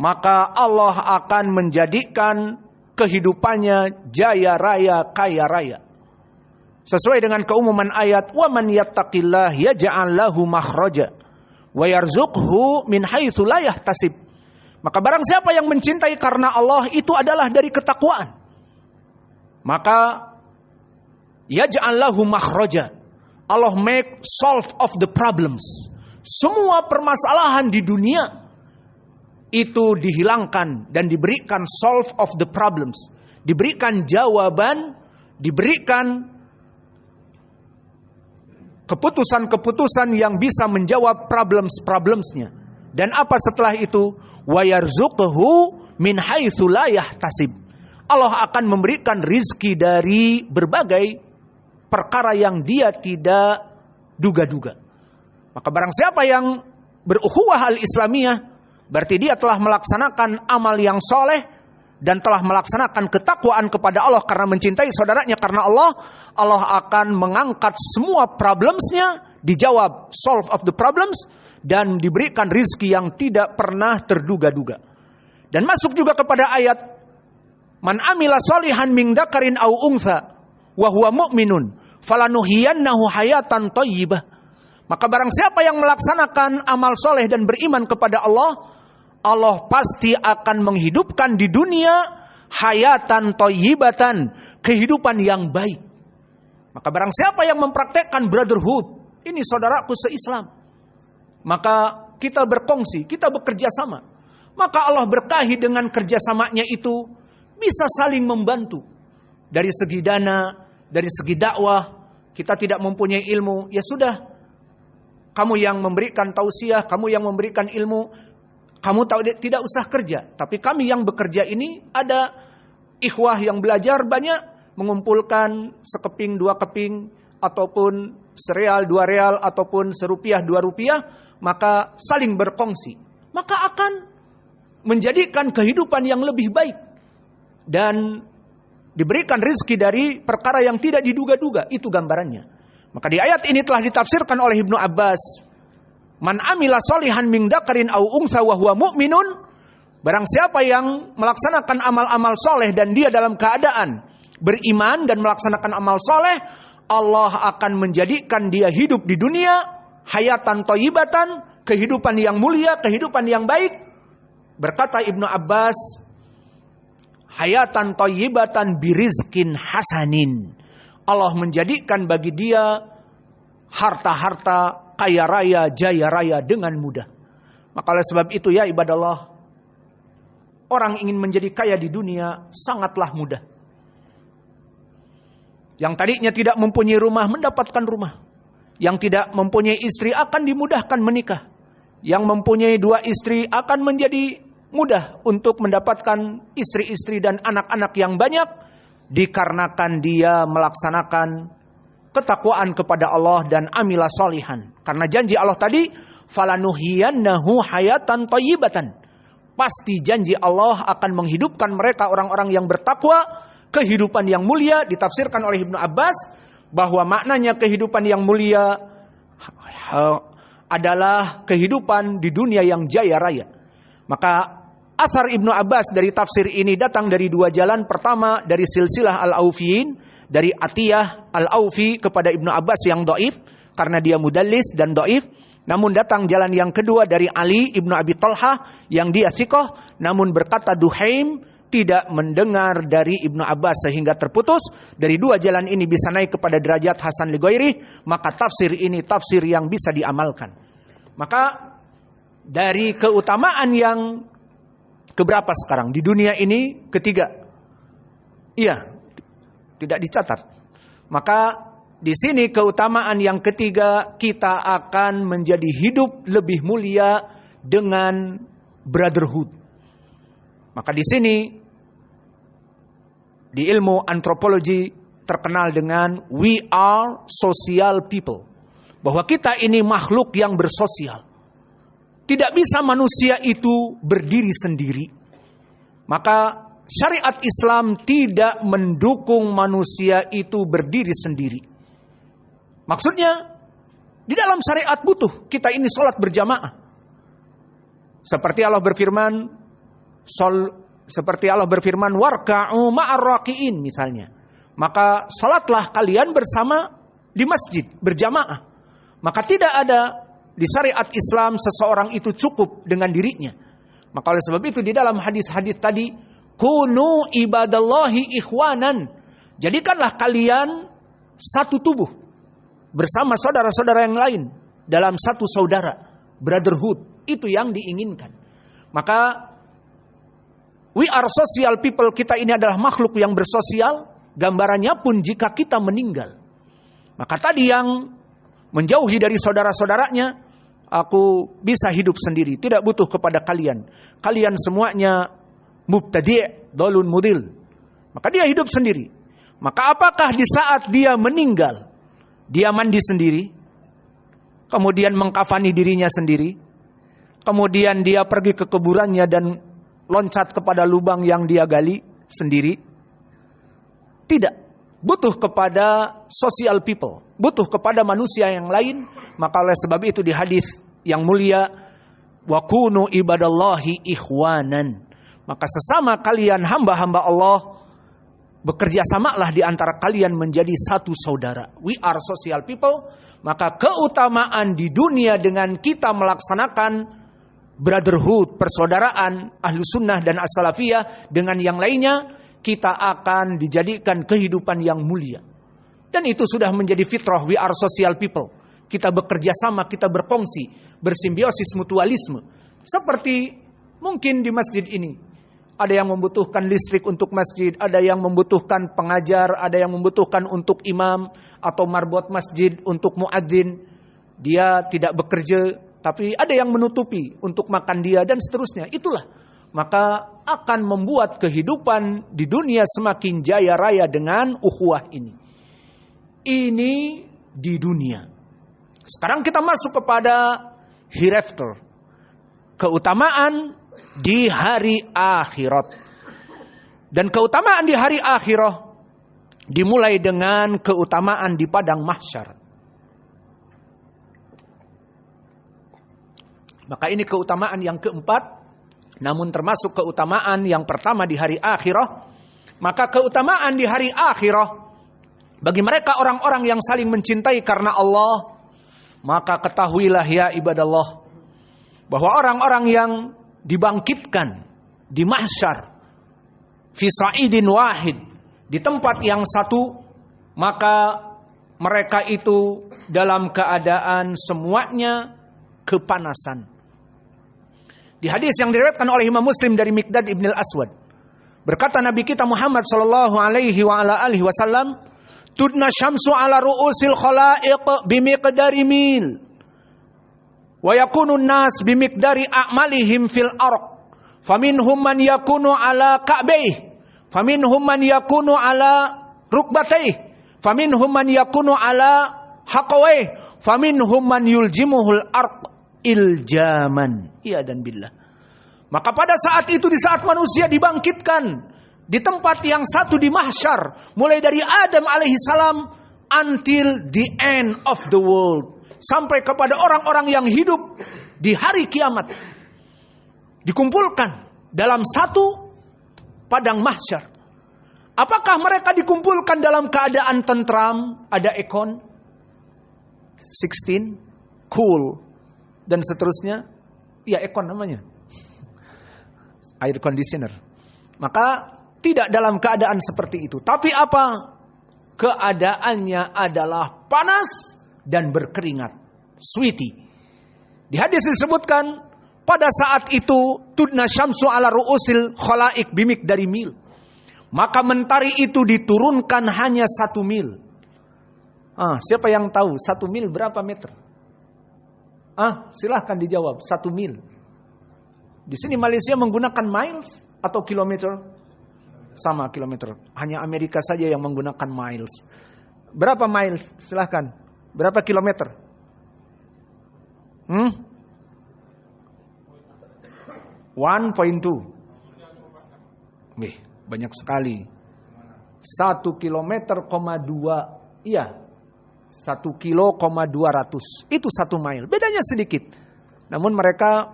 Speaker 2: maka Allah akan menjadikan kehidupannya jaya raya, kaya raya. Sesuai dengan keumuman ayat, wa man yattaqillah yaj'al lahu makhraja wa yarzuqhu min haitsu la yahtasib. Maka barang siapa yang mencintai karena Allah, itu adalah dari ketakwaan. Maka yaj'al lahu makhraja, Allah make solve of the problems. Semua permasalahan di dunia itu dihilangkan dan diberikan solve of the problems. Diberikan jawaban, diberikan keputusan-keputusan yang bisa menjawab problems-problemsnya. Dan apa setelah itu? Wa yarzuqhu min haitsu la yahtasib. Allah akan memberikan rizki dari berbagai perkara yang dia tidak duga-duga. Maka barang siapa yang berukhuwah al-islamiyah, berarti dia telah melaksanakan amal yang soleh, dan telah melaksanakan ketakwaan kepada Allah karena mencintai saudaranya karena Allah, Allah akan mengangkat semua problemsnya, dijawab, solve of the problems, dan diberikan rizki yang tidak pernah terduga-duga. Dan masuk juga kepada ayat, man amila sholihan min dzakarin aw untha wa huwa mu'minun falanuhyiyannahu hayatan thayyibah. Maka barang siapa yang melaksanakan amal soleh dan beriman kepada Allah, Allah pasti akan menghidupkan di dunia hayatan thayyibatan, kehidupan yang baik. Maka barang siapa yang mempraktekkan brotherhood, ini saudaraku se-Islam, maka kita berkongsi, kita bekerja sama. Maka Allah berkahi dengan kerjasamanya itu, bisa saling membantu. Dari segi dana, dari segi dakwah, kita tidak mempunyai ilmu, ya sudah, kamu yang memberikan tausiah, kamu yang memberikan ilmu, kamu tidak usah kerja. Tapi kami yang bekerja ini, ada ikhwah yang belajar banyak, mengumpulkan sekeping, dua keping, ataupun sereal, dua real, ataupun serupiah, dua rupiah, maka saling berkongsi. Maka akan menjadikan kehidupan yang lebih baik. Dan diberikan rezeki dari perkara yang tidak diduga-duga. Itu gambarannya. Maka di ayat ini telah ditafsirkan oleh Ibnu Abbas. Man amila sholihan min dzakarin aw untha wa huwa mu'minun. Barang siapa yang melaksanakan amal-amal soleh dan dia dalam keadaan beriman dan melaksanakan amal soleh, Allah akan menjadikan dia hidup di dunia hayatan thayyibatan, kehidupan yang mulia, kehidupan yang baik. Berkata Ibnu Abbas, hayatan thayyibatan birizkin hasanin. Allah menjadikan bagi dia harta-harta, kaya raya, jaya raya dengan mudah. Maka oleh sebab itu ya ibadallah, orang ingin menjadi kaya di dunia sangatlah mudah. Yang tadinya tidak mempunyai rumah mendapatkan rumah. Yang tidak mempunyai istri akan dimudahkan menikah. Yang mempunyai dua istri akan menjadi mudah untuk mendapatkan istri-istri dan anak-anak yang banyak, dikarenakan dia melaksanakan ketakwaan kepada Allah dan amila sholihan. Karena janji Allah tadi, falanuhyiyannahu hayatan thayyibatan. Pasti janji Allah akan menghidupkan mereka orang-orang yang bertakwa, kehidupan yang mulia. Ditafsirkan oleh Ibnu Abbas bahwa maknanya kehidupan yang mulia adalah kehidupan di dunia yang jaya raya. Maka asar Ibnu Abbas dari tafsir ini datang dari dua jalan. Pertama dari silsilah al-Aufiyin, dari Atiyah al-Aufi kepada Ibnu Abbas yang dhaif karena dia mudallis dan dhaif. Namun datang jalan yang kedua dari Ali Ibnu Abi Talhah yang dia thiqah, namun berkata Duhaim tidak mendengar dari Ibnu Abbas sehingga terputus. Dari dua jalan ini bisa naik kepada derajat Hasan li ghairi, maka tafsir ini tafsir yang bisa diamalkan. Maka dari keutamaan yang keberapa sekarang di dunia ini? Ketiga. Iya, tidak dicatat. Maka di sini keutamaan yang ketiga, kita akan menjadi hidup lebih mulia dengan brotherhood. Maka di sini di ilmu antropologi terkenal dengan we are social people. Bahwa kita ini makhluk yang bersosial. Tidak bisa manusia itu berdiri sendiri. Maka syariat Islam tidak mendukung manusia itu berdiri sendiri. Maksudnya, di dalam syariat butuh kita ini sholat berjamaah. Seperti Allah berfirman, warka'u ma'ar raki'in misalnya. Maka sholatlah kalian bersama di masjid, berjamaah. Maka tidak ada di syariat Islam seseorang itu cukup dengan dirinya. Maka oleh sebab itu di dalam hadis-hadis tadi, kunu ibadallahi ikhwanan. Jadikanlah kalian satu tubuh bersama saudara-saudara yang lain dalam satu saudara, brotherhood. Itu yang diinginkan. Maka we are social people, kita ini adalah makhluk yang bersosial. Gambarannya pun jika kita meninggal, maka tadi yang menjauhi dari saudara-saudaranya, aku bisa hidup sendiri, tidak butuh kepada kalian. Kalian semuanya mubtadi', dolun mudil. Maka dia hidup sendiri. Maka apakah di saat dia meninggal, dia mandi sendiri, kemudian mengkafani dirinya sendiri, kemudian dia pergi ke kuburannya dan loncat kepada lubang yang dia gali sendiri. Tidak. Butuh kepada social people. Butuh kepada manusia yang lain. Maka oleh sebab itu di hadis yang mulia, wa kunu ibadallahi ikhwanan. Maka sesama kalian hamba-hamba Allah, bekerja samalah di antara kalian menjadi satu saudara. We are social people. Maka keutamaan di dunia dengan kita melaksanakan brotherhood, persaudaraan, ahlu sunnah dan as-salafiyah dengan yang lainnya, kita akan dijadikan kehidupan yang mulia. Dan itu sudah menjadi fitrah, we are social people. Kita bekerja sama, kita berkongsi, bersimbiosis mutualisme. Seperti mungkin di masjid ini, ada yang membutuhkan listrik untuk masjid, ada yang membutuhkan pengajar, ada yang membutuhkan untuk imam atau marbot masjid untuk muadzin. Dia tidak bekerja, tapi ada yang menutupi untuk makan dia dan seterusnya. Itulah, maka akan membuat kehidupan di dunia semakin jaya raya dengan ukhuwah ini. Ini di dunia. Sekarang kita masuk kepada hereafter. Keutamaan di hari akhirat. Dan keutamaan di hari akhirat dimulai dengan keutamaan di padang mahsyar. Maka ini keutamaan yang keempat. Namun termasuk keutamaan yang pertama di hari akhirat. Maka keutamaan di hari akhirat bagi mereka orang-orang yang saling mencintai karena Allah, maka ketahuilah ya ibadallah, bahwa orang-orang yang dibangkitkan di mahsyar fi sa'idin wahid, di tempat yang satu, maka mereka itu dalam keadaan semuanya kepanasan. Di hadis yang diriwayatkan oleh Imam Muslim dari Miqdad ibn al-Aswad, berkata Nabi kita Muhammad sallallahu alaihi wa ala alihi wasallam, tudna syamsu ala ru'usil khalaiq bimiqdari mil wa yakunu an-nas bimiqdari a'malihim fil arq faminhum man yakunu ala ka'bayh faminhum man yakunu ala rukbatayh faminhum man yakunu ala haqawayh faminhum man yuljimuhul arq iljaman. Iya dan billah. Maka pada saat itu, di saat manusia dibangkitkan di tempat yang satu di mahsyar, mulai dari Adam alaihissalam until the end of the world, sampai kepada orang-orang yang hidup di hari kiamat, dikumpulkan dalam satu padang mahsyar. Apakah mereka dikumpulkan dalam keadaan tentram, ada aircon 16, cool dan seterusnya? Ya, aircon namanya, air conditioner. Maka tidak dalam keadaan seperti itu. Tapi apa? Keadaannya adalah panas dan berkeringat, sweaty. Di hadis disebutkan pada saat itu tudna syamsu ala ru'usil khalaik bimik dari mil. Maka mentari itu diturunkan hanya 1 mil. Siapa yang tahu 1 mil berapa meter? Silahkan dijawab. 1 mil. Di sini Malaysia menggunakan miles atau kilometer? Sama, kilometer. Hanya Amerika saja yang menggunakan miles. Berapa miles? Silahkan. Berapa kilometer? 1.2. Banyak sekali. 1 kilometer, 2. Iya. 1 kilo, 200. Itu 1 mile. Bedanya sedikit. Namun mereka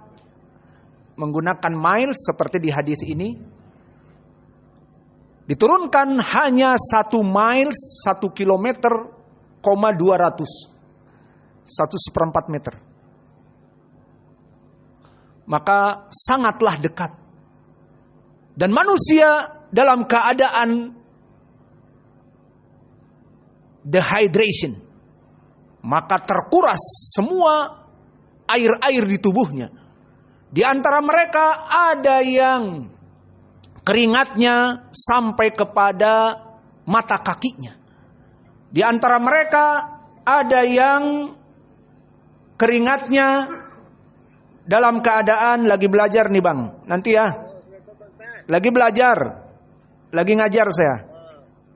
Speaker 2: menggunakan miles seperti di hadis ini. Diturunkan hanya 1 miles, 1 kilometer, 200. 1/4 meter. Maka sangatlah dekat. Dan manusia dalam keadaan dehydration, maka terkuras semua air-air di tubuhnya. Di antara mereka ada yang keringatnya sampai kepada mata kakinya. Di antara mereka ada yang keringatnya dalam keadaan lagi belajar nih bang. Nanti ya. Lagi belajar. Lagi ngajar saya.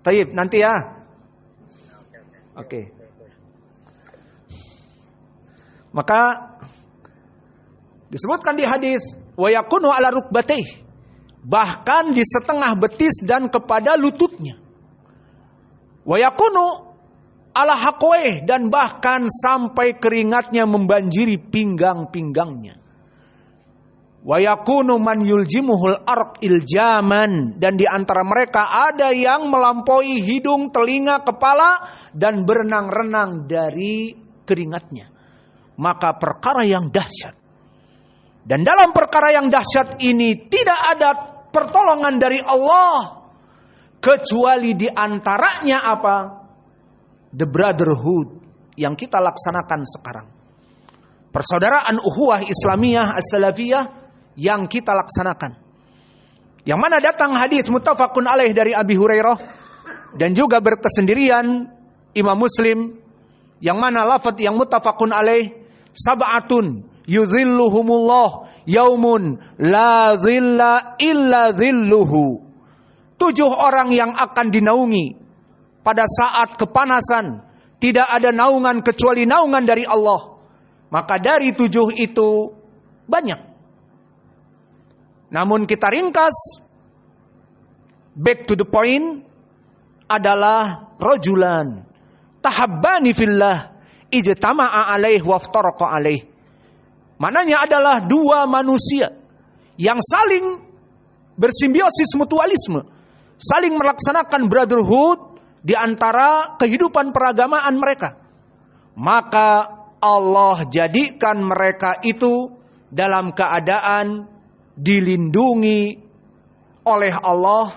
Speaker 2: Taib, nanti ya. Oke. Maka disebutkan di hadis wa yakunu ala rukbatayh, bahkan di setengah betis dan kepada lututnya. Wa yakunu ala haqwaih, dan bahkan sampai keringatnya membanjiri pinggang-pinggangnya. Wa yakunu man yuljimuhul arq iljaman, dan di antara mereka ada yang melampaui hidung, telinga, kepala dan berenang-renang dari keringatnya. Maka perkara yang dahsyat. Dan dalam perkara yang dahsyat ini tidak ada pertolongan dari Allah kecuali di antaranya apa? The brotherhood yang kita laksanakan sekarang. Persaudaraan ukhuwah Islamiyah as-salafiyah yang kita laksanakan. Yang mana datang hadis muttafaqun alaih dari Abi Hurairah dan juga berkesendirian Imam Muslim, yang mana lafaz yang muttafaqun alaih, sab'atun yuzilluhumullah yaumun la zilla illa zilluhu. 7 orang yang akan dinaungi pada saat kepanasan, tidak ada naungan kecuali naungan dari Allah. Maka dari 7 itu banyak. Namun kita ringkas, back to the point, adalah rajulan tahabbani fillah ijtama'a alaih waftaraqa alaih. Mananya adalah 2 manusia yang saling bersimbiosis mutualisme, saling melaksanakan brotherhood di antara kehidupan peragamaan mereka. Maka Allah jadikan mereka itu dalam keadaan dilindungi oleh Allah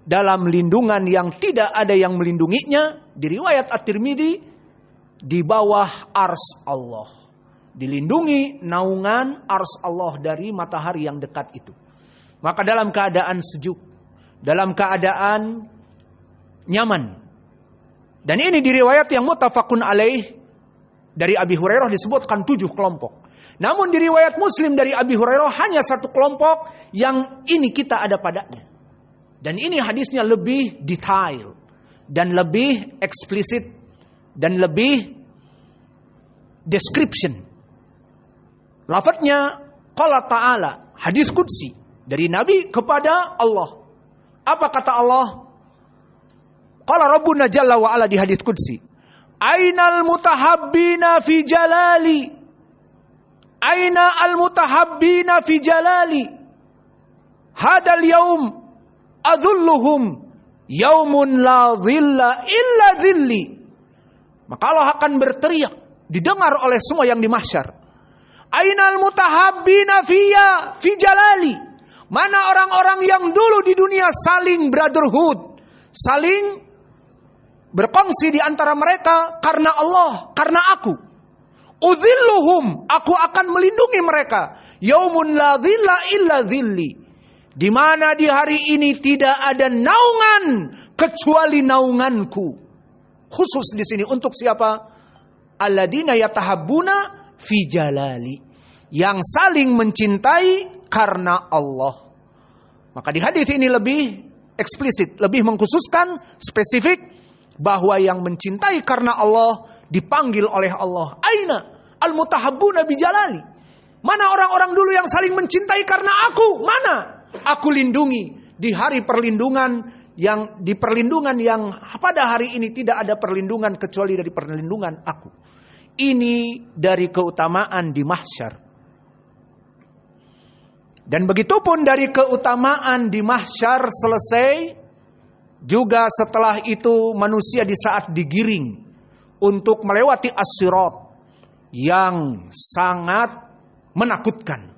Speaker 2: dalam lindungan yang tidak ada yang melindunginya. Di riwayat At-Tirmidzi, di bawah ars Allah, dilindungi naungan ars Allah dari matahari yang dekat itu. Maka dalam keadaan sejuk, dalam keadaan nyaman. Dan ini di riwayat yang muttafaqun alaih dari Abi Hurairah disebutkan 7 kelompok. Namun di riwayat Muslim dari Abi Hurairah hanya 1 kelompok yang ini kita ada padanya. Dan ini hadisnya lebih detail dan lebih eksplisit dan lebih description. Lafadznya qala ta'ala, hadis qudsi dari Nabi kepada Allah. Apa kata Allah? Qala Rabbuna jalla wa ala di hadis qudsi, ainal mutahabbina fi jalali, aina al mutahabbina fi jalali, hadal yaum adulluhum yaumun la dhilla illa dhilli. Maka Allah akan berteriak, didengar oleh semua yang di mahsyar, ainal mutahabbina fiyya fi jalali, mana orang-orang yang dulu di dunia saling brotherhood, saling berkongsi di antara mereka karena Allah, karena aku. Udhilluhum, aku akan melindungi mereka. Yaumun la dhilla illa dhilli, di mana di hari ini tidak ada naungan kecuali naunganku. Khusus di sini untuk siapa? Alladzina yatahabbuna fi jalali, yang saling mencintai karena Allah. Maka di hadis ini lebih eksplisit, lebih mengkhususkan spesifik bahwa yang mencintai karena Allah dipanggil oleh Allah. Aina al-mutahabbuna bijalali, mana orang-orang dulu yang saling mencintai karena aku? Mana? Aku lindungi di hari perlindungan yang pada hari ini tidak ada perlindungan kecuali dari perlindungan aku. Ini dari keutamaan di mahsyar. Dan begitupun dari keutamaan di mahsyar selesai, juga setelah itu manusia di saat digiring untuk melewati as-sirat yang sangat menakutkan.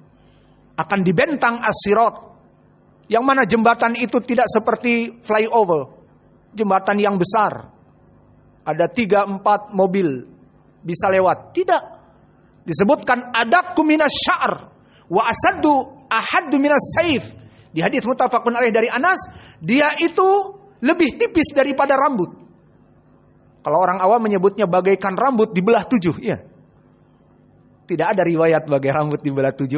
Speaker 2: Akan dibentang as-sirat, yang mana jembatan itu tidak seperti flyover, jembatan yang besar, ada 3-4 mobil bisa lewat. Tidak. Disebutkan adakku minas sya'r wa ahaddu minas saif. Di hadis muttafaqun alaih dari Anas, dia itu lebih tipis daripada rambut. Kalau orang awam menyebutnya bagaikan rambut dibelah 7, ya. Tidak ada riwayat bagai rambut dibelah 7.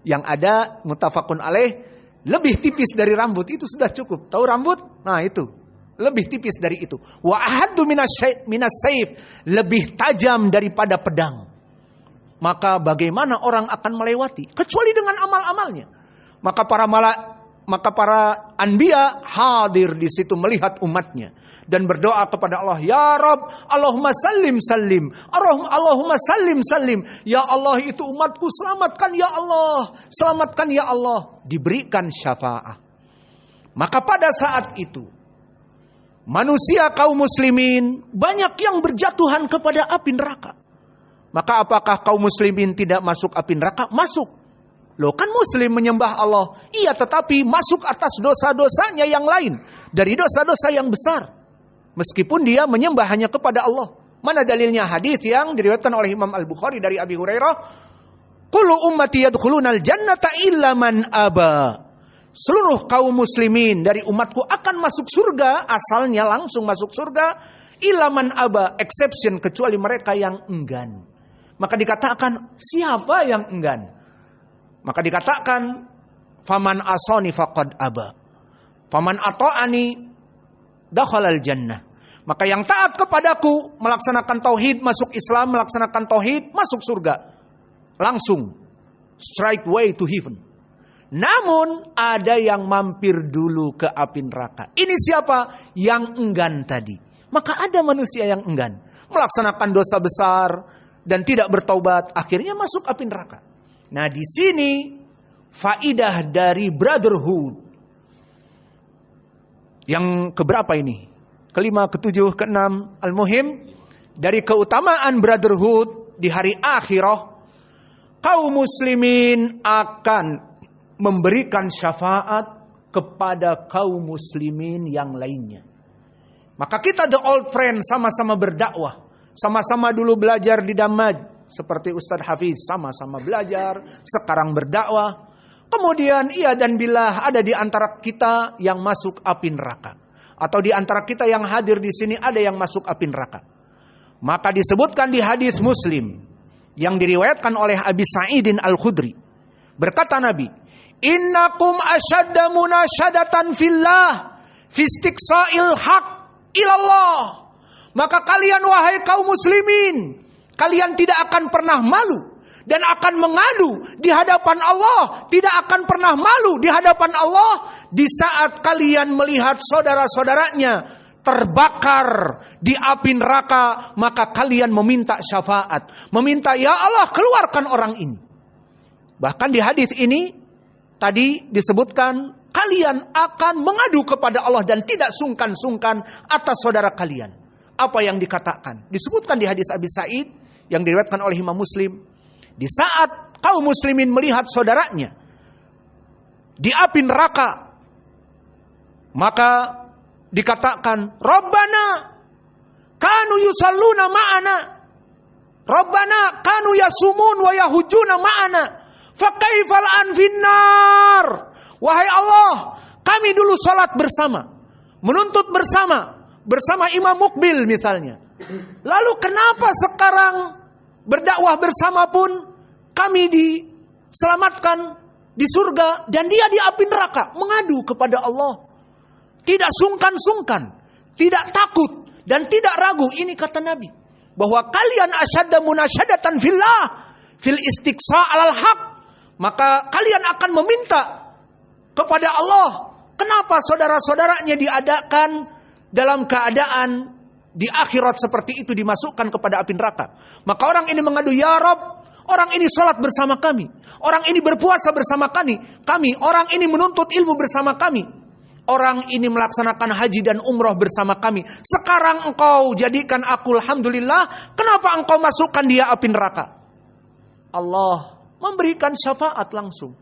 Speaker 2: Yang ada muttafaqun alaih, lebih tipis dari rambut itu sudah cukup. Tahu rambut? Nah itu, lebih tipis dari itu. Wa ahaddu minas saif, lebih tajam daripada pedang. Maka bagaimana orang akan melewati? Kecuali dengan amal-amalnya. Maka para maka para anbiya hadir di situ melihat umatnya dan berdoa kepada Allah, ya Rabb, Allahumma sallim sallim, Allahumma sallim sallim, ya Allah itu umatku, selamatkan ya Allah, selamatkan ya Allah. Diberikan syafaat. Maka pada saat itu manusia kaum muslimin banyak yang berjatuhan kepada api neraka. Maka apakah kaum muslimin tidak masuk api neraka? Masuk. Loh, kan muslim menyembah Allah. Iya, tetapi masuk atas dosa-dosanya yang lain. Dari dosa-dosa yang besar. Meskipun dia menyembah hanya kepada Allah. Mana dalilnya? Hadis yang diriwayatkan oleh Imam Al-Bukhari dari Abi Hurairah. Kullu ummati yadkhulunal jannata illa man aba. Seluruh kaum muslimin dari umatku akan masuk surga. Asalnya langsung masuk surga. Illa man aba. Exception, kecuali mereka yang enggan. Maka dikatakan, siapa yang enggan? Maka dikatakan, faman asani faqad aba. Faman ata'ani dakhalal jannah. Maka yang taat kepadaku, melaksanakan tauhid, masuk Islam, melaksanakan tauhid, masuk surga. Langsung. Straight way to heaven. Namun, ada yang mampir dulu ke api neraka. Ini siapa? Yang enggan tadi. Maka ada manusia yang enggan. Melaksanakan dosa besar dan tidak bertaubat. Akhirnya masuk api neraka. Nah, di sini faidah dari brotherhood. Yang keberapa ini? Kelima, ketujuh, keenam. Al-muhim, dari keutamaan brotherhood di hari akhirah, kaum muslimin akan memberikan syafaat kepada kaum muslimin yang lainnya. Maka kita the old friend, sama-sama berdakwah. Sama-sama dulu belajar di Damaj. Seperti Ustadz Hafiz, sama-sama belajar, sekarang berdakwah. Kemudian iya dan billah ada di antara kita yang masuk api neraka. Atau di antara kita yang hadir di sini ada yang masuk api neraka. Maka disebutkan di hadis Muslim yang diriwayatkan oleh Abi Sa'idin Al-Khudri. Berkata Nabi, innakum asyadda munasyadatan fillah fistiqsa'il haq ilallah. Maka kalian wahai kaum muslimin, kalian tidak akan pernah malu dan akan mengadu di hadapan Allah. Tidak akan pernah malu di hadapan Allah di saat kalian melihat saudara-saudaranya terbakar di api neraka. Maka kalian meminta syafaat. Meminta, ya Allah keluarkan orang ini. Bahkan di hadis ini tadi disebutkan kalian akan mengadu kepada Allah dan tidak sungkan-sungkan atas saudara kalian. Apa yang dikatakan? Disebutkan di hadis Abi Sa'id yang diriwayatkan oleh Imam Muslim. Di saat kaum muslimin melihat saudaranya di api neraka, maka dikatakan, Rabbana kanu yusalluna ma'ana, Rabbana kanu yasumun wa yahujuna ma'ana, fakaifal anfinnar. Wahai Allah, kami dulu salat bersama, menuntut bersama Imam Mukbil misalnya. Lalu kenapa sekarang berdakwah bersama pun kami diselamatkan di surga dan dia di api neraka? Mengadu kepada Allah. Tidak sungkan-sungkan, tidak takut dan tidak ragu. Ini kata Nabi, bahwa kalian asyadda munasyadatan fillah fil istiqsa alal haq. Maka kalian akan meminta kepada Allah. Kenapa saudara-saudaranya diadakan dalam keadaan di akhirat seperti itu dimasukkan kepada api neraka? Maka orang ini mengadu, ya Rabb, orang ini sholat bersama kami, orang ini berpuasa bersama kami, orang ini menuntut ilmu bersama kami, orang ini melaksanakan haji dan umroh bersama kami. Sekarang engkau jadikan aku, alhamdulillah, kenapa engkau masukkan dia api neraka? Allah memberikan syafaat langsung.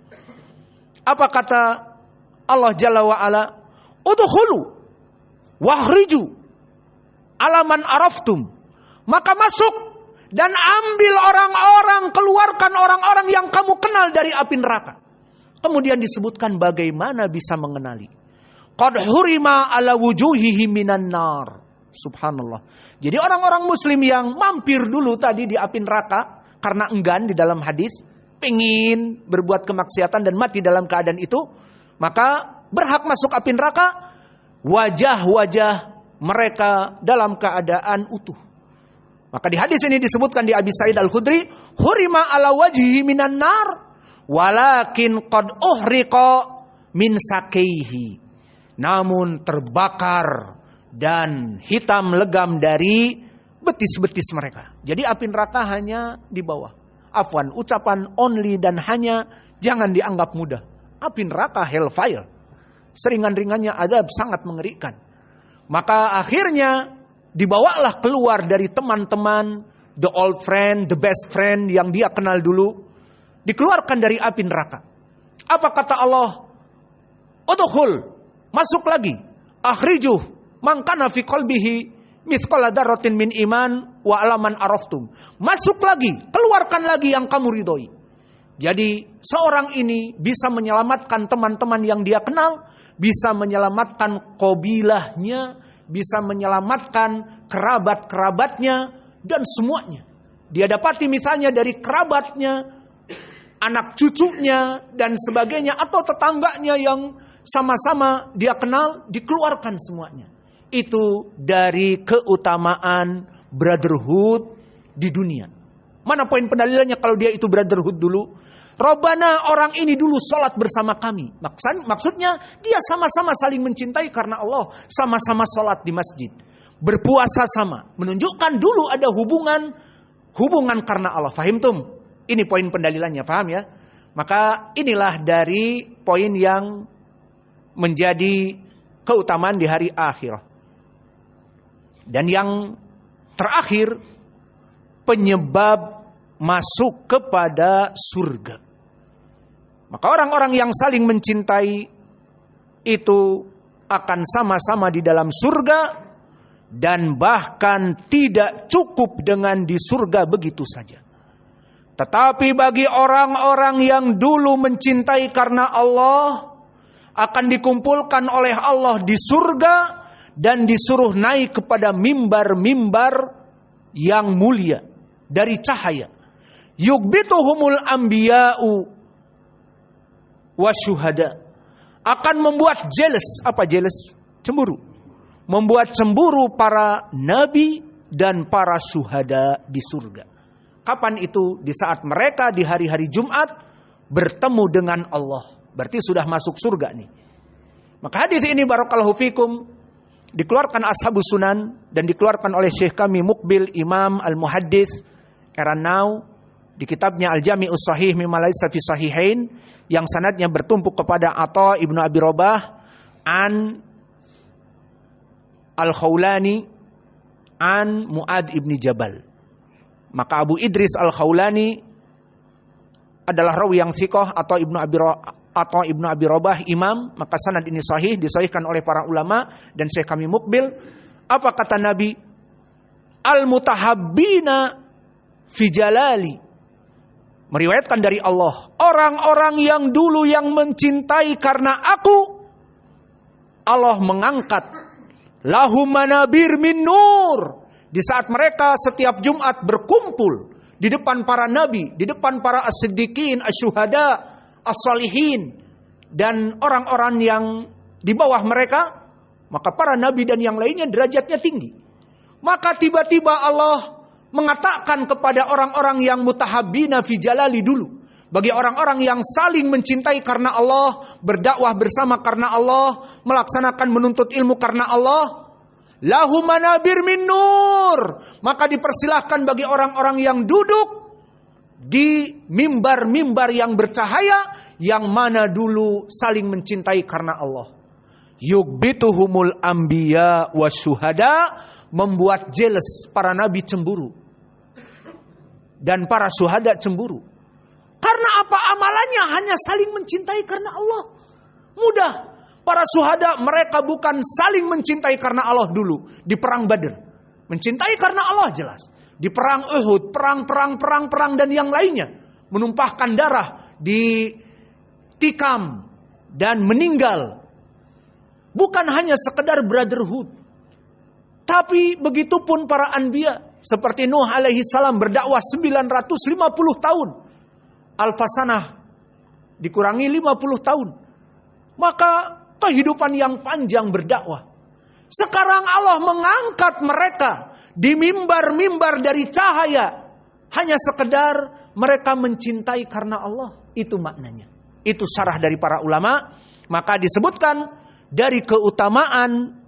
Speaker 2: Apa kata Allah Jalla wa'ala? Udkhulu wahriju alaman araftum. Maka masuk dan ambil orang-orang, keluarkan orang-orang yang kamu kenal dari api neraka. Kemudian disebutkan bagaimana bisa mengenali. Qad hurima ala wujuhihi minan nar. Subhanallah. Jadi orang-orang muslim yang mampir dulu tadi di api neraka karena enggan di dalam hadis, pengen berbuat kemaksiatan dan mati dalam keadaan itu, maka berhak masuk api neraka. Wajah-wajah mereka dalam keadaan utuh. Maka di hadis ini disebutkan di Abi Sa'id Al-Khudri, hurima ala wajhi minan nar walakin qad uhriqa min sakeihi, namun terbakar dan hitam legam dari betis-betis mereka. Jadi api neraka hanya di bawah. Afwan, ucapan only dan hanya jangan dianggap mudah. Api neraka hellfire, seringan-ringannya azab sangat mengerikan. Maka akhirnya dibawalah keluar dari teman-teman, the old friend, the best friend yang dia kenal dulu, dikeluarkan dari api neraka. Apa kata Allah? Udkhul, masuk lagi. Akhrijuh man kana fi qalbihi mithqala dzarratin min iman wa alaman araftum. Masuk lagi, keluarkan lagi yang kamu ridhoi. Jadi seorang ini bisa menyelamatkan teman-teman yang dia kenal, bisa menyelamatkan qabilahnya, bisa menyelamatkan kerabat-kerabatnya dan semuanya. Dia dapati misalnya dari kerabatnya, anak cucunya dan sebagainya, atau tetangganya yang sama-sama dia kenal, dikeluarkan semuanya. Itu dari keutamaan brotherhood di dunia. Mana poin pendalilannya kalau dia itu brotherhood dulu? Robbana, orang ini dulu sholat bersama kami. Maksudnya dia sama-sama saling mencintai karena Allah, sama-sama sholat di masjid, berpuasa sama, menunjukkan dulu ada hubungan karena Allah. Fahim tum? Ini poin pendalilannya, paham ya? Maka inilah dari poin yang menjadi keutamaan di hari akhir. Dan yang terakhir, penyebab masuk kepada surga. Maka orang-orang yang saling mencintai itu akan sama-sama di dalam surga, dan bahkan tidak cukup dengan di surga begitu saja. Tetapi bagi orang-orang yang dulu mencintai karena Allah, akan dikumpulkan oleh Allah di surga dan disuruh naik kepada mimbar-mimbar yang mulia dari cahaya. Yugbituhumul anbiya'u wasyuhada. Akan membuat jealous. Apa jealous? Cemburu. Membuat cemburu para nabi dan para syuhada di surga. Kapan itu? Di saat mereka di hari-hari Jumat bertemu dengan Allah. Berarti sudah masuk surga nih. Maka hadis ini barakallahu fikum dikeluarkan Ashabus Sunan dan dikeluarkan oleh Syekh kami Muqbil Imam Al-Muhaddits era now di kitabnya Al-Jami'us Sahih mimma laysa fi sahihain, yang sanadnya bertumpuk kepada Atha Ibnu Abi Rabah an Al-Khawlani an Mu'ad ibni Jabal. Maka Abu Idris Al-Khawlani adalah rawi yang thiqah atau Ibnu Abi Rabah imam, maka sanad ini sahih, disahihkan oleh para ulama dan Syekh kami Muqbil. Apa kata Nabi? Al-mutahabbina fi jalali. Meriwayatkan dari Allah, orang-orang yang dulu yang mencintai karena aku, Allah mengangkat lahum manabir min nur. Di saat mereka setiap Jumat berkumpul di depan para nabi, di depan para as-siddiqin, as-syuhada, as-salihin, dan orang-orang yang di bawah mereka, maka para nabi dan yang lainnya derajatnya tinggi. Maka tiba-tiba Allah mengatakan kepada orang-orang yang mutahabbina fi jalali dulu, bagi orang-orang yang saling mencintai karena Allah, berdakwah bersama karena Allah, melaksanakan menuntut ilmu karena Allah, lahum manabir min nur. Maka dipersilahkan bagi orang-orang yang duduk di mimbar-mimbar yang bercahaya, yang mana dulu saling mencintai karena Allah. Yugbituhumul anbiya wasyuhada, membuat jealous para nabi cemburu dan para syuhada cemburu. Karena apa? Amalannya hanya saling mencintai karena Allah. Mudah. Para syuhada mereka bukan saling mencintai karena Allah dulu di perang Badr. Mencintai karena Allah jelas. Di perang Uhud, perang dan yang lainnya, menumpahkan darah, ditikam dan meninggal. Bukan hanya sekedar brotherhood. Tapi begitupun para anbiya, seperti Nuh alaihi salam berdakwah 950 tahun. Alfasanah dikurangi 50 tahun. Maka kehidupan yang panjang berdakwah. Sekarang Allah mengangkat mereka di mimbar-mimbar dari cahaya. Hanya sekedar mereka mencintai karena Allah. Itu maknanya. Itu syarah dari para ulama. Maka disebutkan dari keutamaan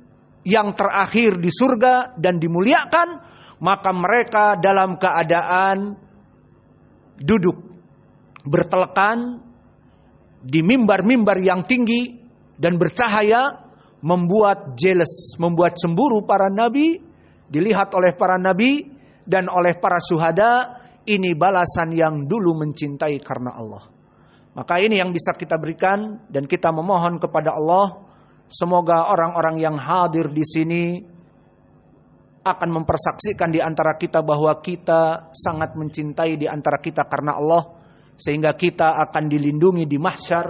Speaker 2: yang terakhir di surga dan dimuliakan, maka mereka dalam keadaan duduk bertelekan di mimbar-mimbar yang tinggi dan bercahaya, membuat jealous, membuat cemburu para nabi, dilihat oleh para nabi dan oleh para syuhada. Ini balasan yang dulu mencintai karena Allah. Maka ini yang bisa kita berikan, dan kita memohon kepada Allah, semoga orang-orang yang hadir di sini akan mempersaksikan di antara kita bahwa kita sangat mencintai di antara kita karena Allah, sehingga kita akan dilindungi di mahsyar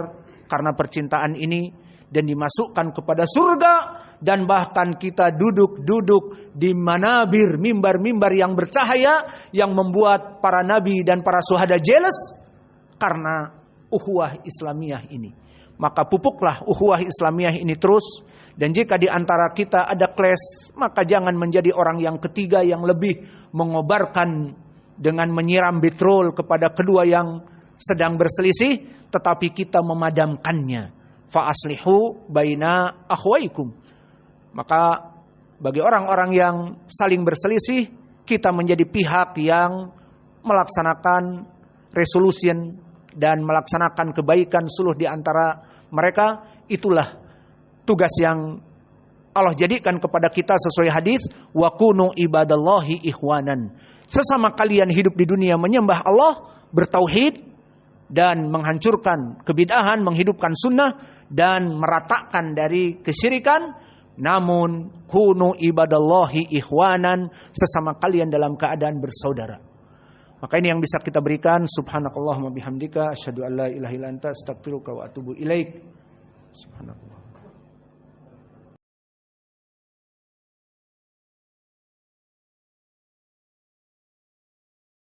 Speaker 2: karena percintaan ini, dan dimasukkan kepada surga, dan bahkan kita duduk-duduk di manabir, mimbar-mimbar yang bercahaya, yang membuat para nabi dan para syuhada jealous karena ukhuwah Islamiyah ini. Maka pupuklah ukhuwah Islamiyah ini terus. Dan jika di antara kita ada clash, maka jangan menjadi orang yang ketiga yang lebih mengobarkan dengan menyiram petrol kepada kedua yang sedang berselisih, tetapi kita memadamkannya. Fa aslihu baina akhwaikum. Maka bagi orang-orang yang saling berselisih, kita menjadi pihak yang melaksanakan resolution dan melaksanakan kebaikan suluh di antara mereka. Itulah tugas yang Allah jadikan kepada kita sesuai hadis, wa kunu ibadallahi ikhwanan. Sesama kalian hidup di dunia menyembah Allah, bertauhid dan menghancurkan kebid'ahan, menghidupkan sunnah dan meratakan dari kesyirikan. Namun kunu ibadallahi ikhwanan, sesama kalian dalam keadaan bersaudara. Maka ini yang bisa kita berikan. Subhanakallahumma bihamdika asyhadu an la ilaha illa anta astaghfiruka wa atubu ilaik. Subhanallah.